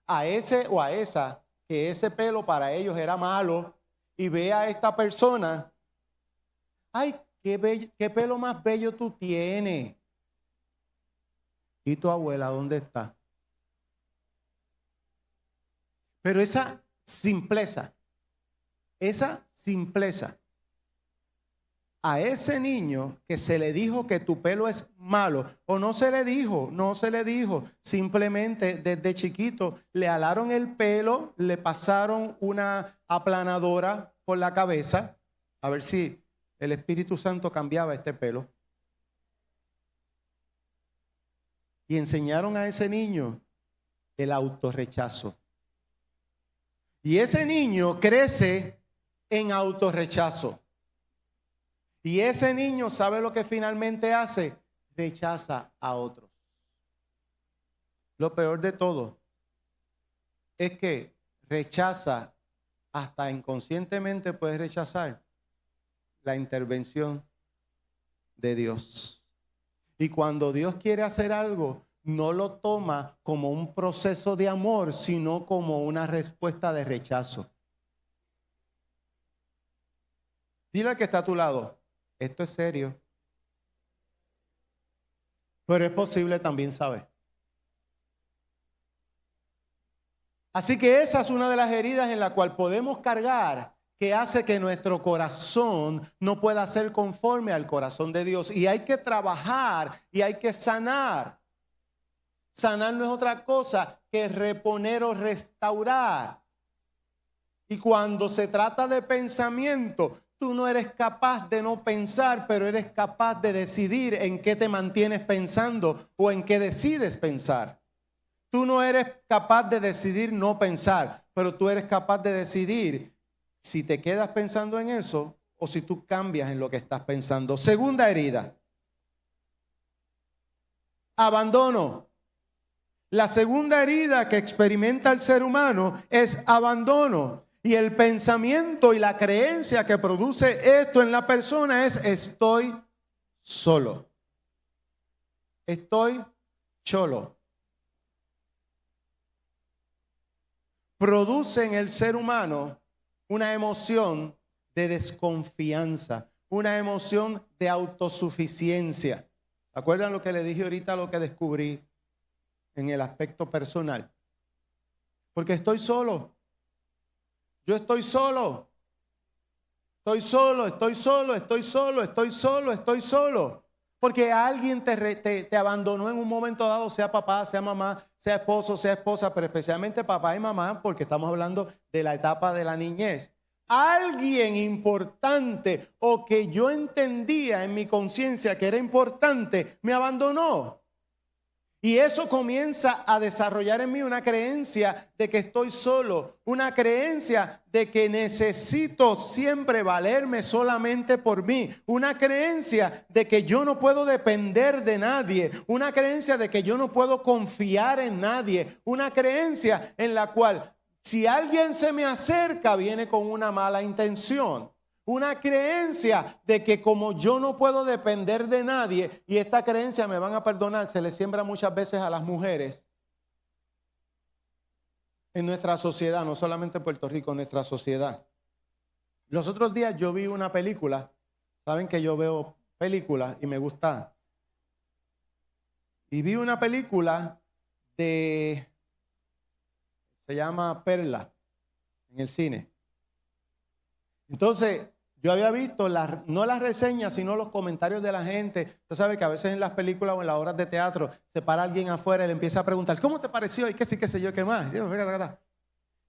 a ese o a esa que ese pelo para ellos era malo y ve a esta persona, ay, qué pelo más bello tú tienes. ¿Y tu abuela dónde está? Pero esa simpleza, a ese niño que se le dijo que tu pelo es malo, o no se le dijo, simplemente desde chiquito le alaron el pelo, le pasaron una aplanadora por la cabeza, a ver si el Espíritu Santo cambiaba este pelo. Y enseñaron a ese niño el autorrechazo. Y ese niño crece en autorrechazo. Y ese niño, ¿sabe lo que finalmente hace? Rechaza a otros. Lo peor de todo es que rechaza, hasta inconscientemente puede rechazar la intervención de Dios. Y cuando Dios quiere hacer algo, no lo toma como un proceso de amor, sino como una respuesta de rechazo. Dile al que está a tu lado, esto es serio. Pero es posible también saber. Así que esa es una de las heridas en la cual podemos cargar, que hace que nuestro corazón no pueda ser conforme al corazón de Dios. Y hay que trabajar y hay que sanar. Sanar no es otra cosa que reponer o restaurar. Y cuando se trata de pensamiento, tú no eres capaz de no pensar, pero eres capaz de decidir en qué te mantienes pensando o en qué decides pensar. Tú no eres capaz de decidir no pensar, pero tú eres capaz de decidir si te quedas pensando en eso o si tú cambias en lo que estás pensando. Segunda herida. Abandono. La segunda herida que experimenta el ser humano es abandono. Y el pensamiento y la creencia que produce esto en la persona es: estoy solo. Estoy cholo. Produce en el ser humano una emoción de desconfianza, una emoción de autosuficiencia. ¿Se acuerdan lo que le dije ahorita, lo que descubrí en el aspecto personal? Porque estoy solo. Yo estoy solo. Estoy solo, estoy solo, estoy solo, estoy solo, estoy solo. Porque alguien te abandonó en un momento dado, sea papá, sea mamá, sea esposo, sea esposa, pero especialmente papá y mamá, porque estamos hablando de la etapa de la niñez. Alguien importante o que yo entendía en mi conciencia que era importante, me abandonó. Y eso comienza a desarrollar en mí una creencia de que estoy solo, una creencia de que necesito siempre valerme solamente por mí, una creencia de que yo no puedo depender de nadie, una creencia de que yo no puedo confiar en nadie, una creencia en la cual si alguien se me acerca viene con una mala intención. Una creencia de que como yo no puedo depender de nadie, y esta creencia, me van a perdonar, se le siembra muchas veces a las mujeres en nuestra sociedad, no solamente en Puerto Rico, en nuestra sociedad. Los otros días yo vi una película, saben que yo veo películas y me gusta. Y vi una película se llama Perla, en el cine. Entonces, yo había visto, no las reseñas, sino los comentarios de la gente. Usted sabe que a veces en las películas o en las obras de teatro se para alguien afuera y le empieza a preguntar, ¿cómo te pareció? Y qué sí, qué sé yo, qué más.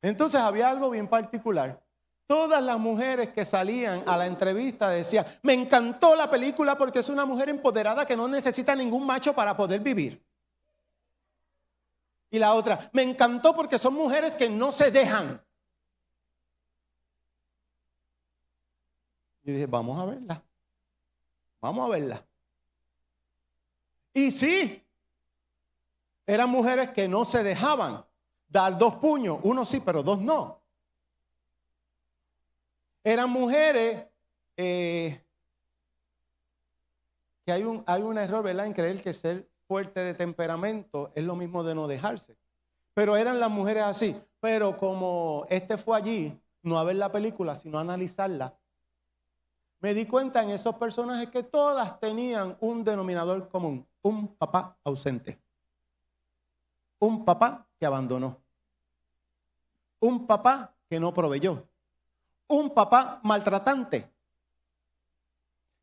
Entonces había algo bien particular. Todas las mujeres que salían a la entrevista decían, me encantó la película porque es una mujer empoderada que no necesita ningún macho para poder vivir. Y la otra, me encantó porque son mujeres que no se dejan. Y dije, vamos a verla. Vamos a verla. Y sí, eran mujeres que no se dejaban dar dos puños. Uno sí, pero dos no. Eran mujeres que hay un error, ¿verdad?, en creer que ser fuerte de temperamento es lo mismo de no dejarse. Pero eran las mujeres así. Pero como fue allí, no a ver la película, sino a analizarla, me di cuenta en esos personajes que todas tenían un denominador común: un papá ausente, un papá que abandonó, un papá que no proveyó, un papá maltratante.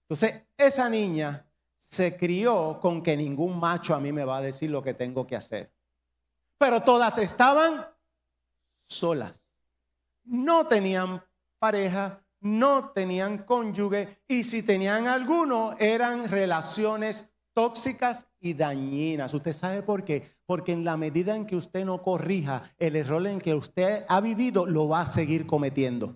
Entonces, esa niña se crió con que ningún macho a mí me va a decir lo que tengo que hacer. Pero todas estaban solas, no tenían pareja, no tenían cónyuge, y si tenían alguno eran relaciones tóxicas y dañinas. ¿Usted sabe por qué? Porque en la medida en que usted no corrija el error en que usted ha vivido, lo va a seguir cometiendo.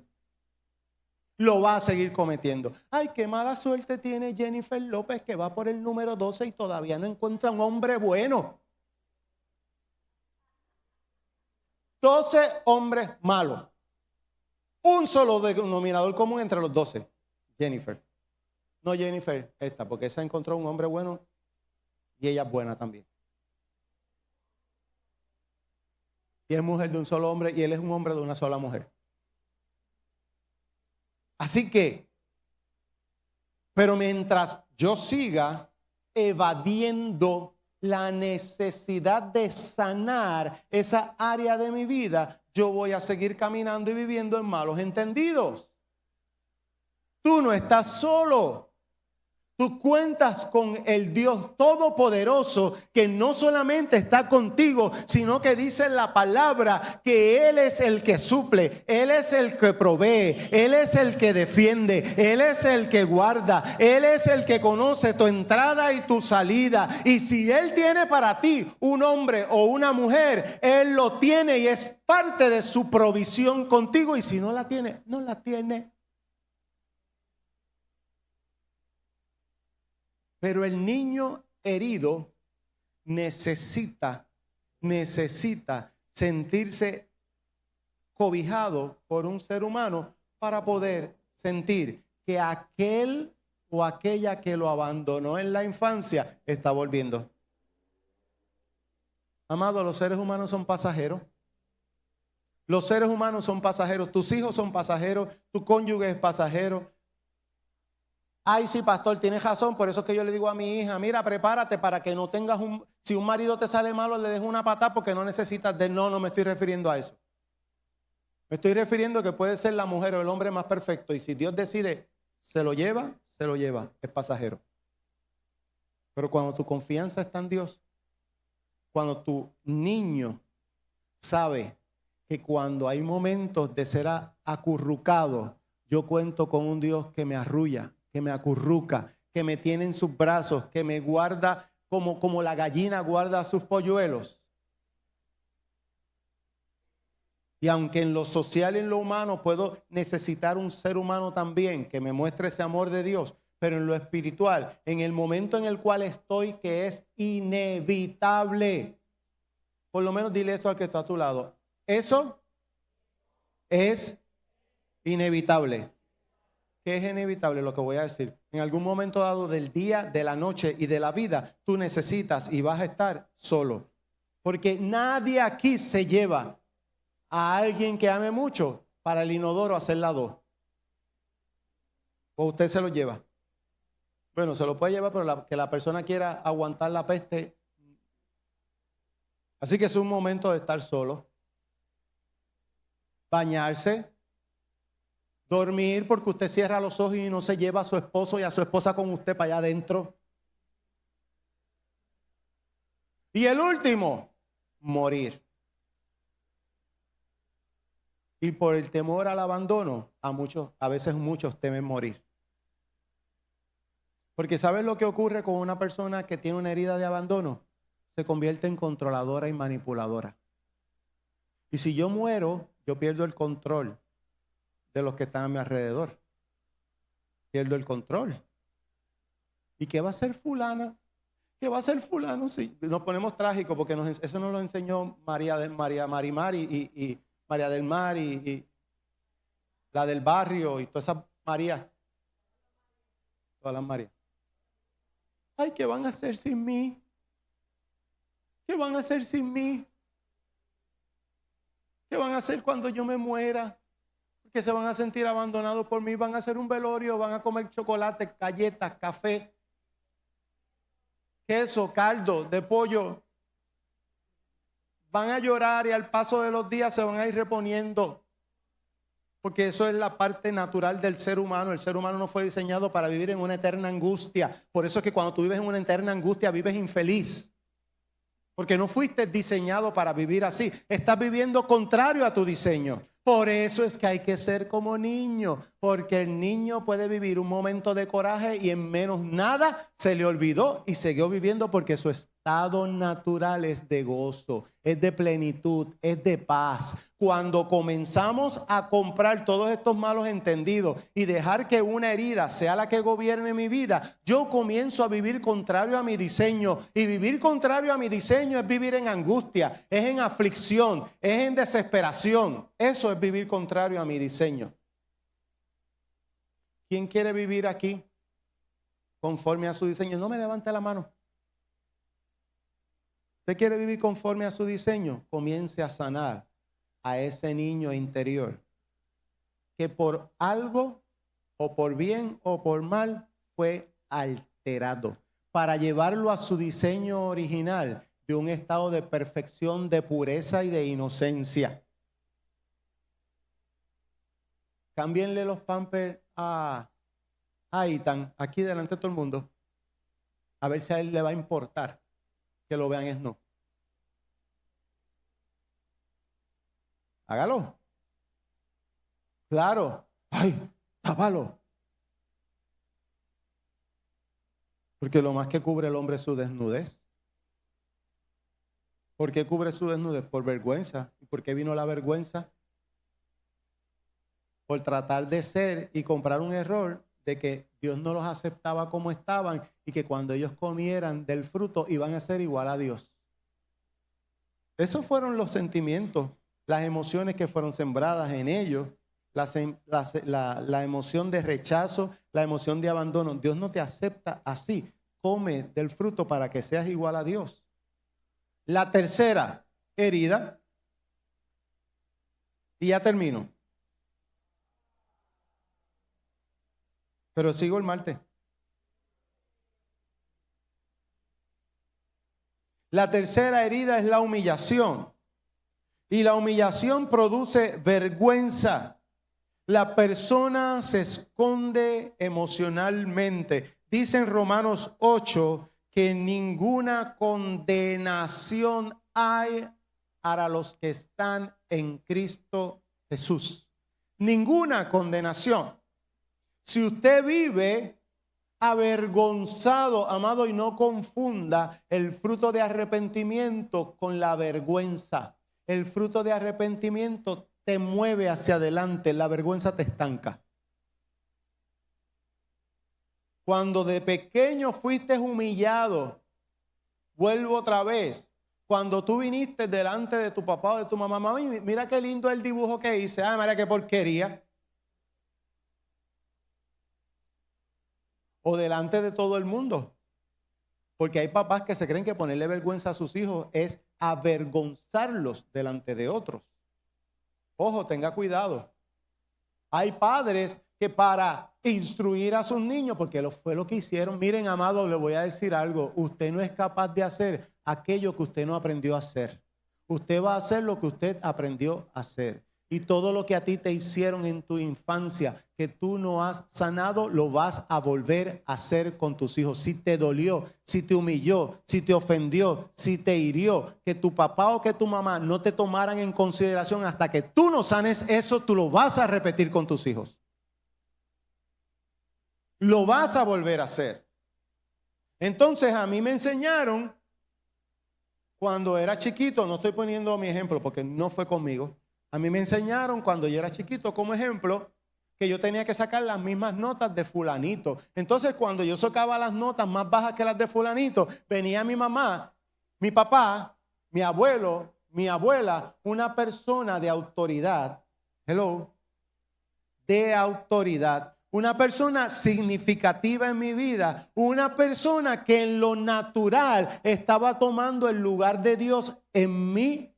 Lo va a seguir cometiendo. Ay, qué mala suerte tiene Jennifer López, que va por el número 12 y todavía no encuentra un hombre bueno. 12 hombres malos. Un solo denominador común entre los 12. Jennifer. No Jennifer, esta, porque esa encontró un hombre bueno y ella es buena también. Y es mujer de un solo hombre y él es un hombre de una sola mujer. Así que Pero mientras yo siga evadiendo la necesidad de sanar esa área de mi vida, yo voy a seguir caminando y viviendo en malos entendidos. Tú no estás solo. Tú cuentas con el Dios Todopoderoso que no solamente está contigo, sino que dice en la palabra que Él es el que suple, Él es el que provee, Él es el que defiende, Él es el que guarda, Él es el que conoce tu entrada y tu salida. Y si Él tiene para ti un hombre o una mujer, Él lo tiene y es parte de su provisión contigo. Y si no la tiene, no la tiene. Pero el niño herido necesita sentirse cobijado por un ser humano para poder sentir que aquel o aquella que lo abandonó en la infancia está volviendo. Amado, los seres humanos son pasajeros. Los seres humanos son pasajeros. Tus hijos son pasajeros. Tu cónyuge es pasajero. Ay, sí, pastor, tienes razón. Por eso es que yo le digo a mi hija, mira, prepárate para que no tengas si un marido te sale malo, le dejes una patada porque no necesitas de él. No me estoy refiriendo a eso. Me estoy refiriendo a que puede ser la mujer o el hombre más perfecto. Y si Dios decide, se lo lleva, es pasajero. Pero cuando tu confianza está en Dios, cuando tu niño sabe que cuando hay momentos de ser acurrucado, yo cuento con un Dios que me arrulla, que me acurruca, que me tiene en sus brazos, que me guarda como la gallina guarda a sus polluelos. Y aunque en lo social y en lo humano puedo necesitar un ser humano también que me muestre ese amor de Dios, pero en lo espiritual, en el momento en el cual estoy, que es inevitable, por lo menos dile esto al que está a tu lado, eso es inevitable. ¿Qué es inevitable? Lo que voy a decir. En algún momento dado del día, de la noche y de la vida, tú necesitas y vas a estar solo. Porque nadie aquí se lleva a alguien que ame mucho para el inodoro a hacer la dos. ¿O usted se lo lleva? Bueno, se lo puede llevar, pero que la persona quiera aguantar la peste. Así que es un momento de estar solo. Bañarse. Dormir, porque usted cierra los ojos y no se lleva a su esposo y a su esposa con usted para allá adentro. Y el último, morir. Y por el temor al abandono, a veces muchos temen morir. Porque ¿sabes lo que ocurre con una persona que tiene una herida de abandono? Se convierte en controladora y manipuladora. Y si yo muero, yo pierdo el control de los que están a mi alrededor. Pierdo el control. ¿Y qué va a hacer fulana? ¿Qué va a hacer fulano? Sí, nos ponemos trágicos porque eso nos lo enseñó María Marimar y María del Mar y la del barrio y todas esas Marías. Todas las Marías. Ay, ¿qué van a hacer sin mí? ¿Qué van a hacer sin mí? ¿Qué van a hacer cuando yo me muera? Que se van a sentir abandonados por mí, van a hacer un velorio, van a comer chocolate, galletas, café, queso, caldo de pollo. Van a llorar y al paso de los días se van a ir reponiendo. Porque eso es la parte natural del ser humano. El ser humano no fue diseñado para vivir en una eterna angustia. Por eso es que cuando tú vives en una eterna angustia, vives infeliz. Porque no fuiste diseñado para vivir así. Estás viviendo contrario a tu diseño. Por eso es que hay que ser como niño, porque el niño puede vivir un momento de coraje y en menos nada se le olvidó y siguió viviendo porque su estado natural es de gozo, es de plenitud, es de paz. Cuando comenzamos a comprar todos estos malos entendidos y dejar que una herida sea la que gobierne mi vida, yo comienzo a vivir contrario a mi diseño. Y vivir contrario a mi diseño es vivir en angustia, es en aflicción, es en desesperación. Eso es vivir contrario a mi diseño. ¿Quién quiere vivir aquí conforme a su diseño? No me levante la mano. ¿Usted quiere vivir conforme a su diseño? Comience a sanar a ese niño interior que por algo o por bien o por mal fue alterado para llevarlo a su diseño original de un estado de perfección, de pureza y de inocencia. Cámbienle los pampers a Ethan aquí delante de todo el mundo. A ver si a él le va a importar que lo vean es no. Hágalo. Claro. Ay, tápalo. Porque lo más que cubre el hombre es su desnudez. ¿Por qué cubre su desnudez? Por vergüenza. ¿Y por qué vino la vergüenza? Por tratar de ser y comprar un error de que Dios no los aceptaba como estaban y que cuando ellos comieran del fruto iban a ser igual a Dios. Esos fueron los sentimientos, las emociones que fueron sembradas en ellos, la emoción de rechazo, la emoción de abandono. Dios no te acepta así. Come del fruto para que seas igual a Dios. La tercera herida, y ya termino. Pero sigo el martes. La tercera herida es la humillación. Y la humillación produce vergüenza. La persona se esconde emocionalmente. Dice en Romanos 8 que ninguna condenación hay para los que están en Cristo Jesús. Ninguna condenación. Si usted vive avergonzado, amado, y no confunda el fruto de arrepentimiento con la vergüenza. El fruto de arrepentimiento te mueve hacia adelante, la vergüenza te estanca. Cuando de pequeño fuiste humillado, vuelvo otra vez. Cuando tú viniste delante de tu papá o de tu mamá, mami, mira qué lindo el dibujo que hice. Ah, mira qué porquería. O delante de todo el mundo. Porque hay papás que se creen que ponerle vergüenza a sus hijos es avergonzarlos delante de otros. Ojo, tenga cuidado. Hay padres que para instruir a sus niños, porque fue lo que hicieron. Miren, amado, le voy a decir algo. Usted no es capaz de hacer aquello que usted no aprendió a hacer. Usted va a hacer lo que usted aprendió a hacer. Y todo lo que a ti te hicieron en tu infancia, que tú no has sanado, lo vas a volver a hacer con tus hijos. Si te dolió, si te humilló, si te ofendió, si te hirió, que tu papá o que tu mamá no te tomaran en consideración hasta que tú no sanes eso, tú lo vas a repetir con tus hijos. Lo vas a volver a hacer. Entonces a mí me enseñaron cuando era chiquito, no estoy poniendo mi ejemplo porque no fue conmigo. A mí me enseñaron cuando yo era chiquito, como ejemplo, que yo tenía que sacar las mismas notas de fulanito. Entonces, cuando yo sacaba las notas más bajas que las de fulanito, venía mi mamá, mi papá, mi abuelo, mi abuela, una persona de autoridad. Hello. De autoridad. Una persona significativa en mi vida. Una persona que en lo natural estaba tomando el lugar de Dios en mi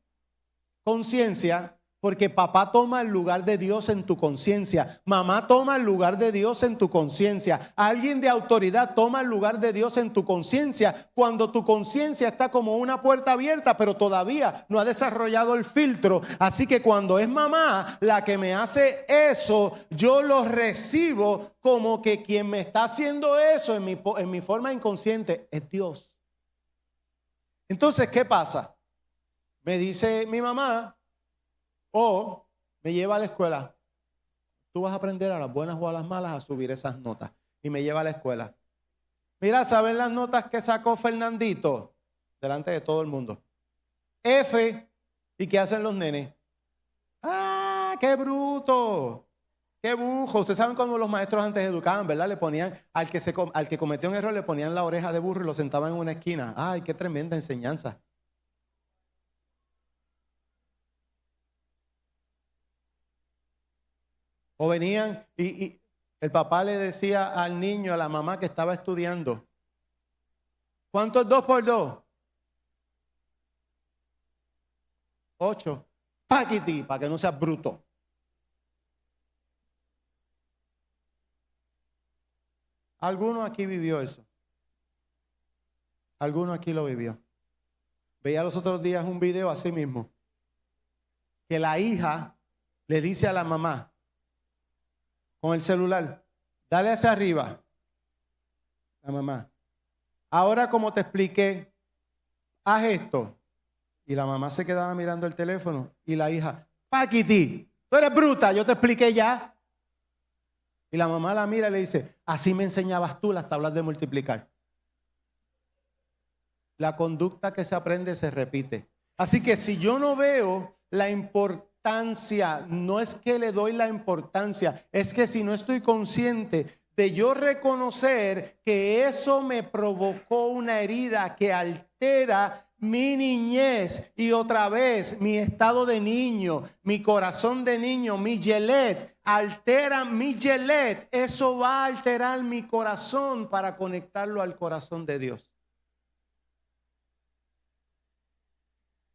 conciencia. Porque papá toma el lugar de Dios en tu conciencia. Mamá toma el lugar de Dios en tu conciencia. Alguien de autoridad toma el lugar de Dios en tu conciencia. Cuando tu conciencia está como una puerta abierta, pero todavía no ha desarrollado el filtro. Así que cuando es mamá la que me hace eso, yo lo recibo como que quien me está haciendo eso en mi forma inconsciente es Dios. Entonces, ¿qué pasa? Me dice mi mamá, o me lleva a la escuela. Tú vas a aprender a las buenas o a las malas a subir esas notas. Y me lleva a la escuela. Mira, ¿saben las notas que sacó Fernandito? Delante de todo el mundo. F. ¿Y qué hacen los nenes? ¡Ah, qué bruto! ¡Qué bujo! Ustedes saben cómo los maestros antes educaban, ¿verdad? Le ponían, al que cometió un error, le ponían la oreja de burro y lo sentaban en una esquina. ¡Ay, qué tremenda enseñanza! O venían y el papá le decía al niño, a la mamá que estaba estudiando, ¿cuánto es 2 por 2? 8. Paquiti, para que no seas bruto. Alguno aquí vivió eso. Alguno aquí lo vivió. Veía los otros días un video así mismo. Que la hija le dice a la mamá con el celular, dale hacia arriba. La mamá, ahora como te expliqué, haz esto. Y la mamá se quedaba mirando el teléfono y la hija, Paquiti, tú eres bruta, yo te expliqué ya. Y la mamá la mira y le dice, así me enseñabas tú las tablas de multiplicar. La conducta que se aprende se repite. Así que si yo no veo la importancia, no es que le doy la importancia, es que si no estoy consciente de yo reconocer que eso me provocó una herida que altera mi niñez y otra vez mi estado de niño, mi corazón de niño, mi yelet, altera mi yelet, eso va a alterar mi corazón para conectarlo al corazón de Dios.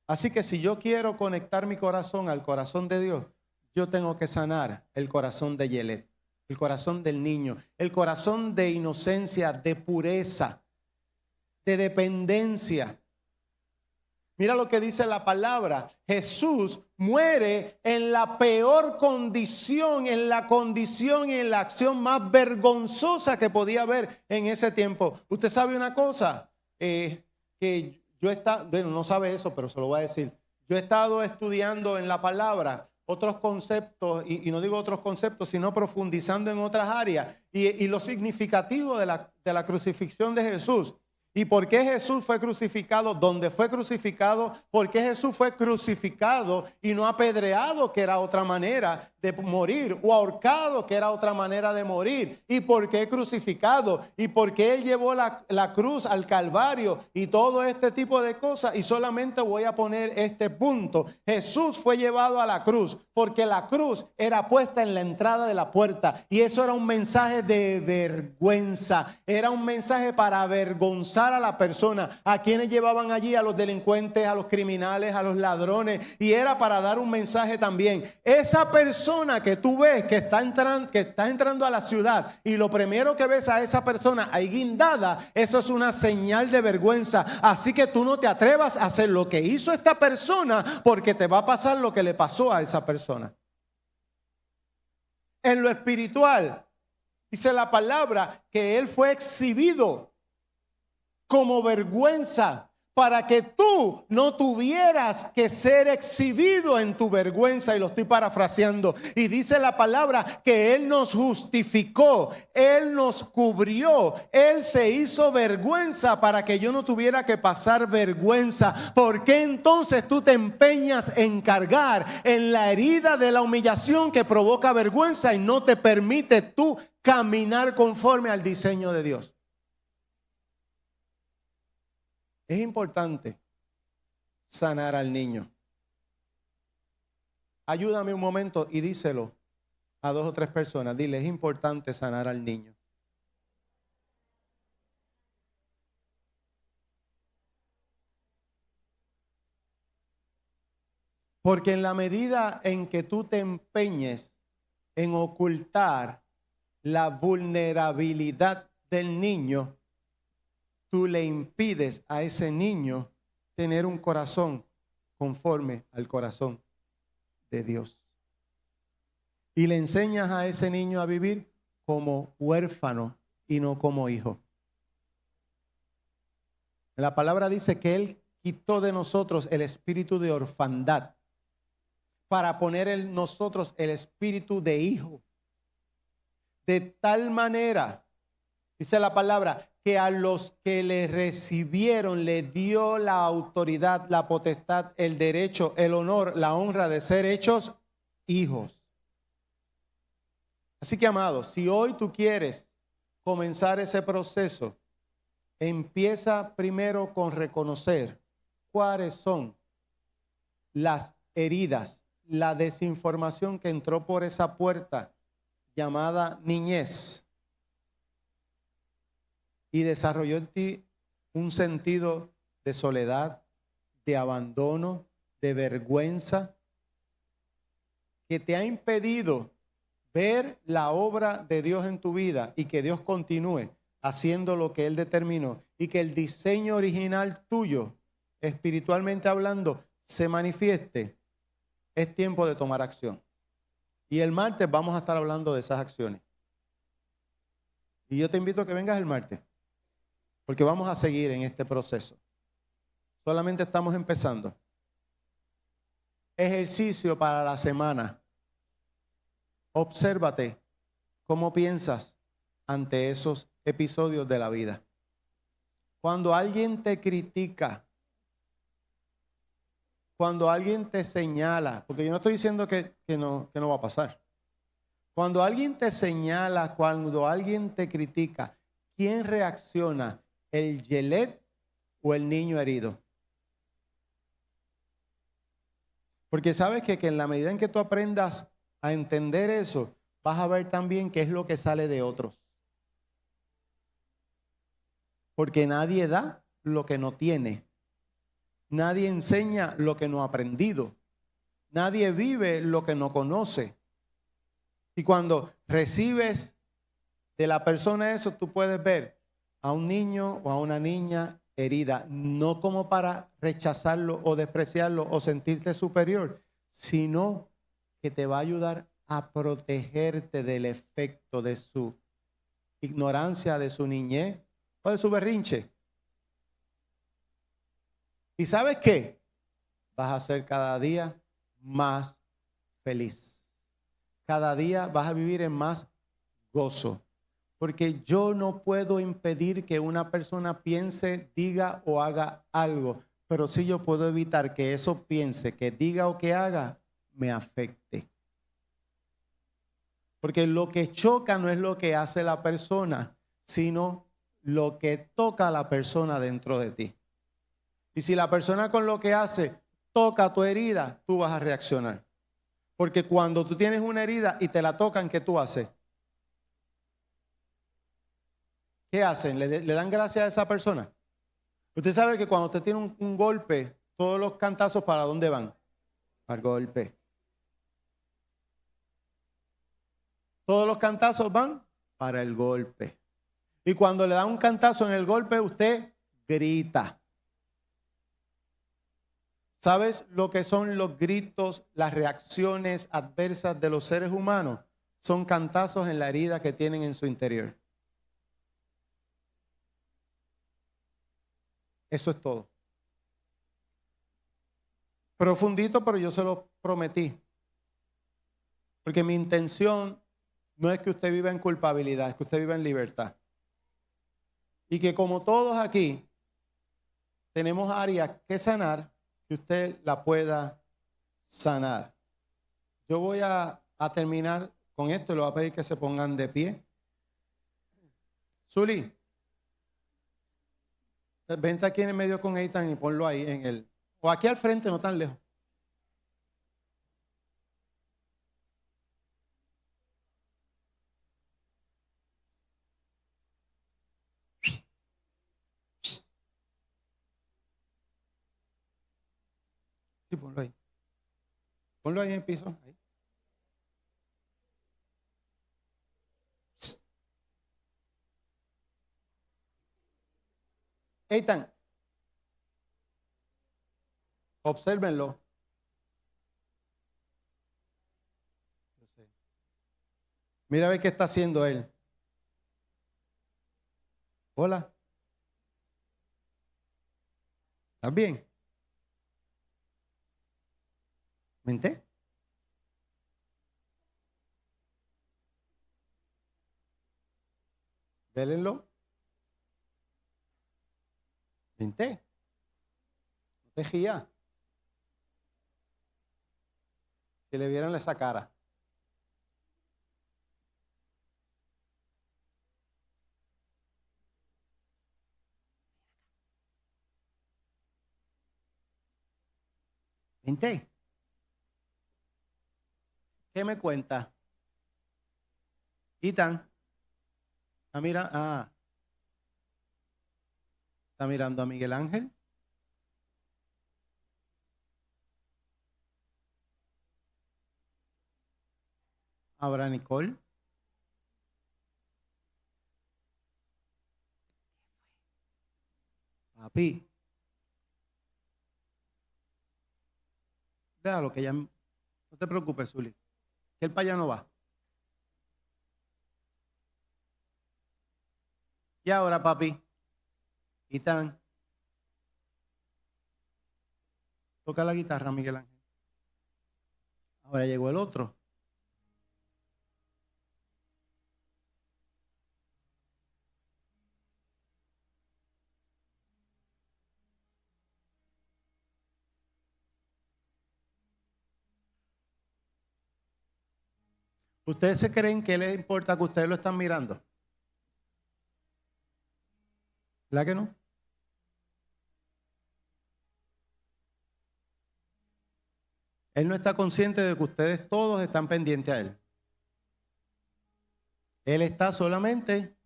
Así que si yo quiero conectar mi corazón al corazón de Dios, yo tengo que sanar el corazón de yelet. El corazón del niño, el corazón de inocencia, de pureza, de dependencia. Mira lo que dice la palabra. Jesús muere en la peor condición, en la condición y en la acción más vergonzosa que podía haber en ese tiempo. Usted sabe una cosa, que yo bueno, no sabe eso, pero se lo voy a decir. Yo he estado estudiando en la palabra otros conceptos, y no digo otros conceptos, sino profundizando en otras áreas, y lo significativo de la crucifixión de Jesús. ¿Y por qué Jesús fue crucificado? ¿Dónde fue crucificado? ¿Por qué Jesús fue crucificado y no apedreado, que era otra manera de morir, o ahorcado, que era otra manera de morir? ¿Y por qué crucificado? ¿Y por qué Él llevó la cruz al Calvario? Y todo este tipo de cosas. Y solamente voy a poner este punto. Jesús fue llevado a la cruz porque la cruz era puesta en la entrada de la puerta. Y eso era un mensaje de vergüenza. Era un mensaje para avergonzar a la persona. A quienes llevaban allí, a los delincuentes, a los criminales, a los ladrones. Y era para dar un mensaje también. Esa persona que tú ves que está entrando a la ciudad, y lo primero que ves a esa persona ahí guindada, eso es una señal de vergüenza. Así que tú no te atrevas a hacer lo que hizo esta persona, porque te va a pasar lo que le pasó a esa persona. En lo espiritual, dice la palabra que él fue exhibido como vergüenza, para que tú no tuvieras que ser exhibido en tu vergüenza. Y lo estoy parafraseando. Y dice la palabra que Él nos justificó, Él nos cubrió, Él se hizo vergüenza para que yo no tuviera que pasar vergüenza. ¿Por qué entonces tú te empeñas en cargar en la herida de la humillación que provoca vergüenza y no te permite tú caminar conforme al diseño de Dios? Es importante sanar al niño. Ayúdame un momento y díselo a 2 o 3 personas. Dile, es importante sanar al niño. Porque en la medida en que tú te empeñes en ocultar la vulnerabilidad del niño, tú le impides a ese niño tener un corazón conforme al corazón de Dios. Y le enseñas a ese niño a vivir como huérfano y no como hijo. La palabra dice que Él quitó de nosotros el espíritu de orfandad para poner en nosotros el espíritu de hijo. De tal manera, dice la palabra, que a los que le recibieron le dio la autoridad, la potestad, el derecho, el honor, la honra de ser hechos hijos. Así que, amados, si hoy tú quieres comenzar ese proceso, empieza primero con reconocer cuáles son las heridas, la desinformación que entró por esa puerta llamada niñez y desarrolló en ti un sentido de soledad, de abandono, de vergüenza, que te ha impedido ver la obra de Dios en tu vida y que Dios continúe haciendo lo que Él determinó y que el diseño original tuyo, espiritualmente hablando, se manifieste, es tiempo de tomar acción. Y el martes vamos a estar hablando de esas acciones. Y yo te invito a que vengas el martes, porque vamos a seguir en este proceso. Solamente estamos empezando. Ejercicio para la semana. Obsérvate cómo piensas ante esos episodios de la vida. Cuando alguien te critica, cuando alguien te señala, porque yo no estoy diciendo que no va a pasar. Cuando alguien te señala, cuando alguien te critica, ¿quién reacciona? ¿El yelet o el niño herido? Porque sabes que en la medida en que tú aprendas a entender eso, vas a ver también qué es lo que sale de otros. Porque nadie da lo que no tiene. Nadie enseña lo que no ha aprendido. Nadie vive lo que no conoce. Y cuando recibes de la persona eso, tú puedes ver a un niño o a una niña herida, no como para rechazarlo o despreciarlo o sentirte superior, sino que te va a ayudar a protegerte del efecto de su ignorancia, de su niñez o de su berrinche. ¿Y sabes qué? Vas a ser cada día más feliz. Cada día vas a vivir en más gozo. Porque yo no puedo impedir que una persona piense, diga o haga algo. Pero sí yo puedo evitar que eso piense, que diga o que haga, me afecte. Porque lo que choca no es lo que hace la persona, sino lo que toca a la persona dentro de ti. Y si la persona con lo que hace toca tu herida, tú vas a reaccionar. Porque cuando tú tienes una herida y te la tocan, ¿qué tú haces? ¿Qué hacen? ¿Le dan gracias a esa persona? Usted sabe que cuando usted tiene un golpe, todos los cantazos, ¿para dónde van? Al golpe. Todos los cantazos van para el golpe. Y cuando le dan un cantazo en el golpe, usted grita. ¿Sabes lo que son los gritos, las reacciones adversas de los seres humanos? Son cantazos en la herida que tienen en su interior. Eso es todo. Profundito, pero yo se lo prometí. Porque mi intención no es que usted viva en culpabilidad, es que usted viva en libertad. Y que como todos aquí tenemos áreas que sanar, que usted la pueda sanar. Yo voy a terminar con esto y le voy a pedir que se pongan de pie. Zuli, vente aquí en el medio con Eitan y ponlo ahí en el, o aquí al frente, no tan lejos. Sí, ponlo ahí. Ponlo ahí en el piso. Ahí. Eitan, obsérvenlo. Mira a ver qué está haciendo él. Hola. ¿Estás bien? ¿Mente? Vélenlo. Mente. No te rías. Si le vieran esa cara. Mente. ¿Qué me cuenta? Ethan. Está mirando a Miguel Ángel. Ahora Nicole. Papi. Déjalo que ya... No te preocupes, Zuli. Que él para allá no va. Y ahora, papi. Itán. Toca la guitarra, Miguel Ángel. Ahora llegó el otro. ¿Ustedes se creen que les importa que ustedes lo están mirando? ¿Verdad que no? Él no está consciente de que ustedes todos están pendientes a él. Él está solamente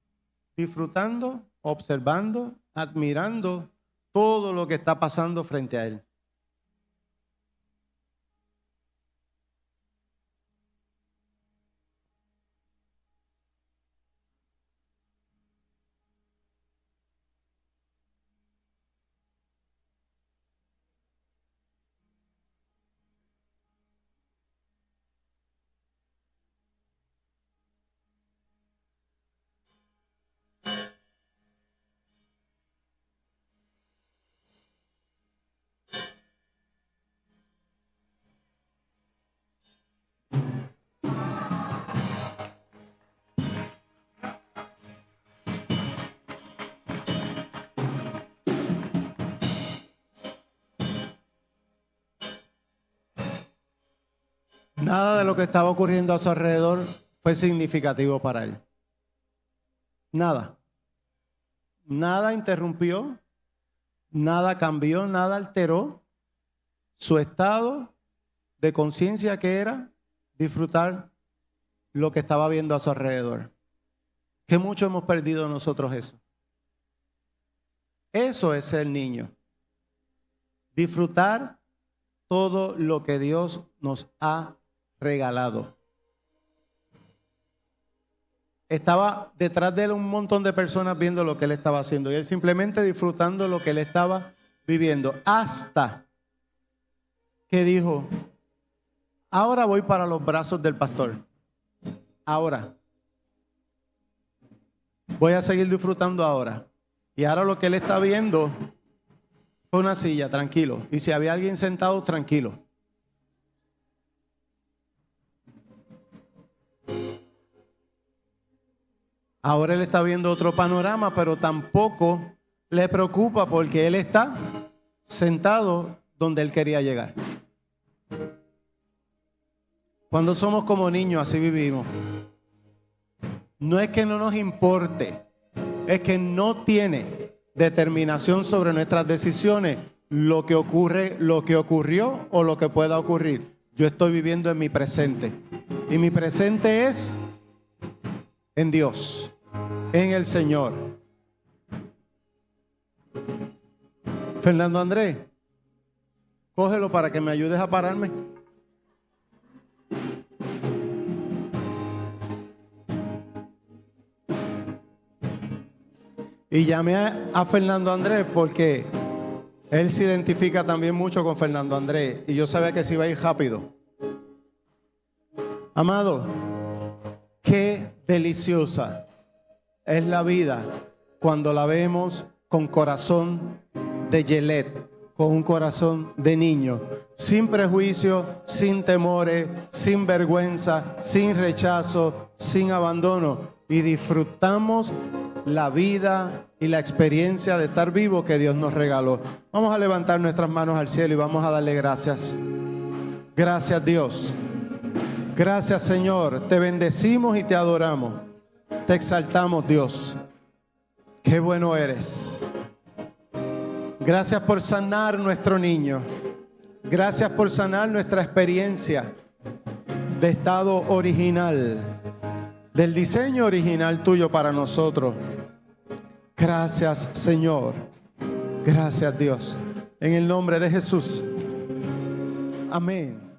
disfrutando, observando, admirando todo lo que está pasando frente a él. Nada de lo que estaba ocurriendo a su alrededor fue significativo para él. Nada. Nada interrumpió, nada cambió, nada alteró su estado de conciencia, que era disfrutar lo que estaba viendo a su alrededor. Que mucho hemos perdido nosotros eso. Eso es ser niño. Disfrutar todo lo que Dios nos ha regalado. Estaba detrás de él un montón de personas viendo lo que él estaba haciendo y él simplemente disfrutando lo que él estaba viviendo, hasta que dijo: ahora voy para los brazos del pastor. Ahora voy a seguir disfrutando ahora. Y ahora lo que él está viendo fue una silla, tranquilo. Y si había alguien sentado, tranquilo. Ahora él está viendo otro panorama, pero tampoco le preocupa porque él está sentado donde él quería llegar. Cuando somos como niños, así vivimos. No es que no nos importe, es que no tiene determinación sobre nuestras decisiones lo que ocurre, lo que ocurrió o lo que pueda ocurrir. Yo estoy viviendo en mi presente. Y mi presente es en Dios, en el Señor. Fernando Andrés, cógelo para que me ayudes a pararme. Y llamé a Fernando Andrés porque él se identifica también mucho con Fernando Andrés y yo sabía que se iba a ir rápido. Amado, qué deliciosa es la vida cuando la vemos con corazón de Yelet, con un corazón de niño, sin prejuicio, sin temores, sin vergüenza, sin rechazo, sin abandono, y disfrutamos la vida y la experiencia de estar vivo que Dios nos regaló. Vamos a levantar nuestras manos al cielo y vamos a darle gracias. Gracias, Dios. Gracias, Señor. Te bendecimos y te adoramos. Te exaltamos, Dios. Qué bueno eres. Gracias por sanar nuestro niño. Gracias por sanar nuestra experiencia de estado original, del diseño original tuyo para nosotros. Gracias, Señor. Gracias, Dios. En el nombre de Jesús. Amén.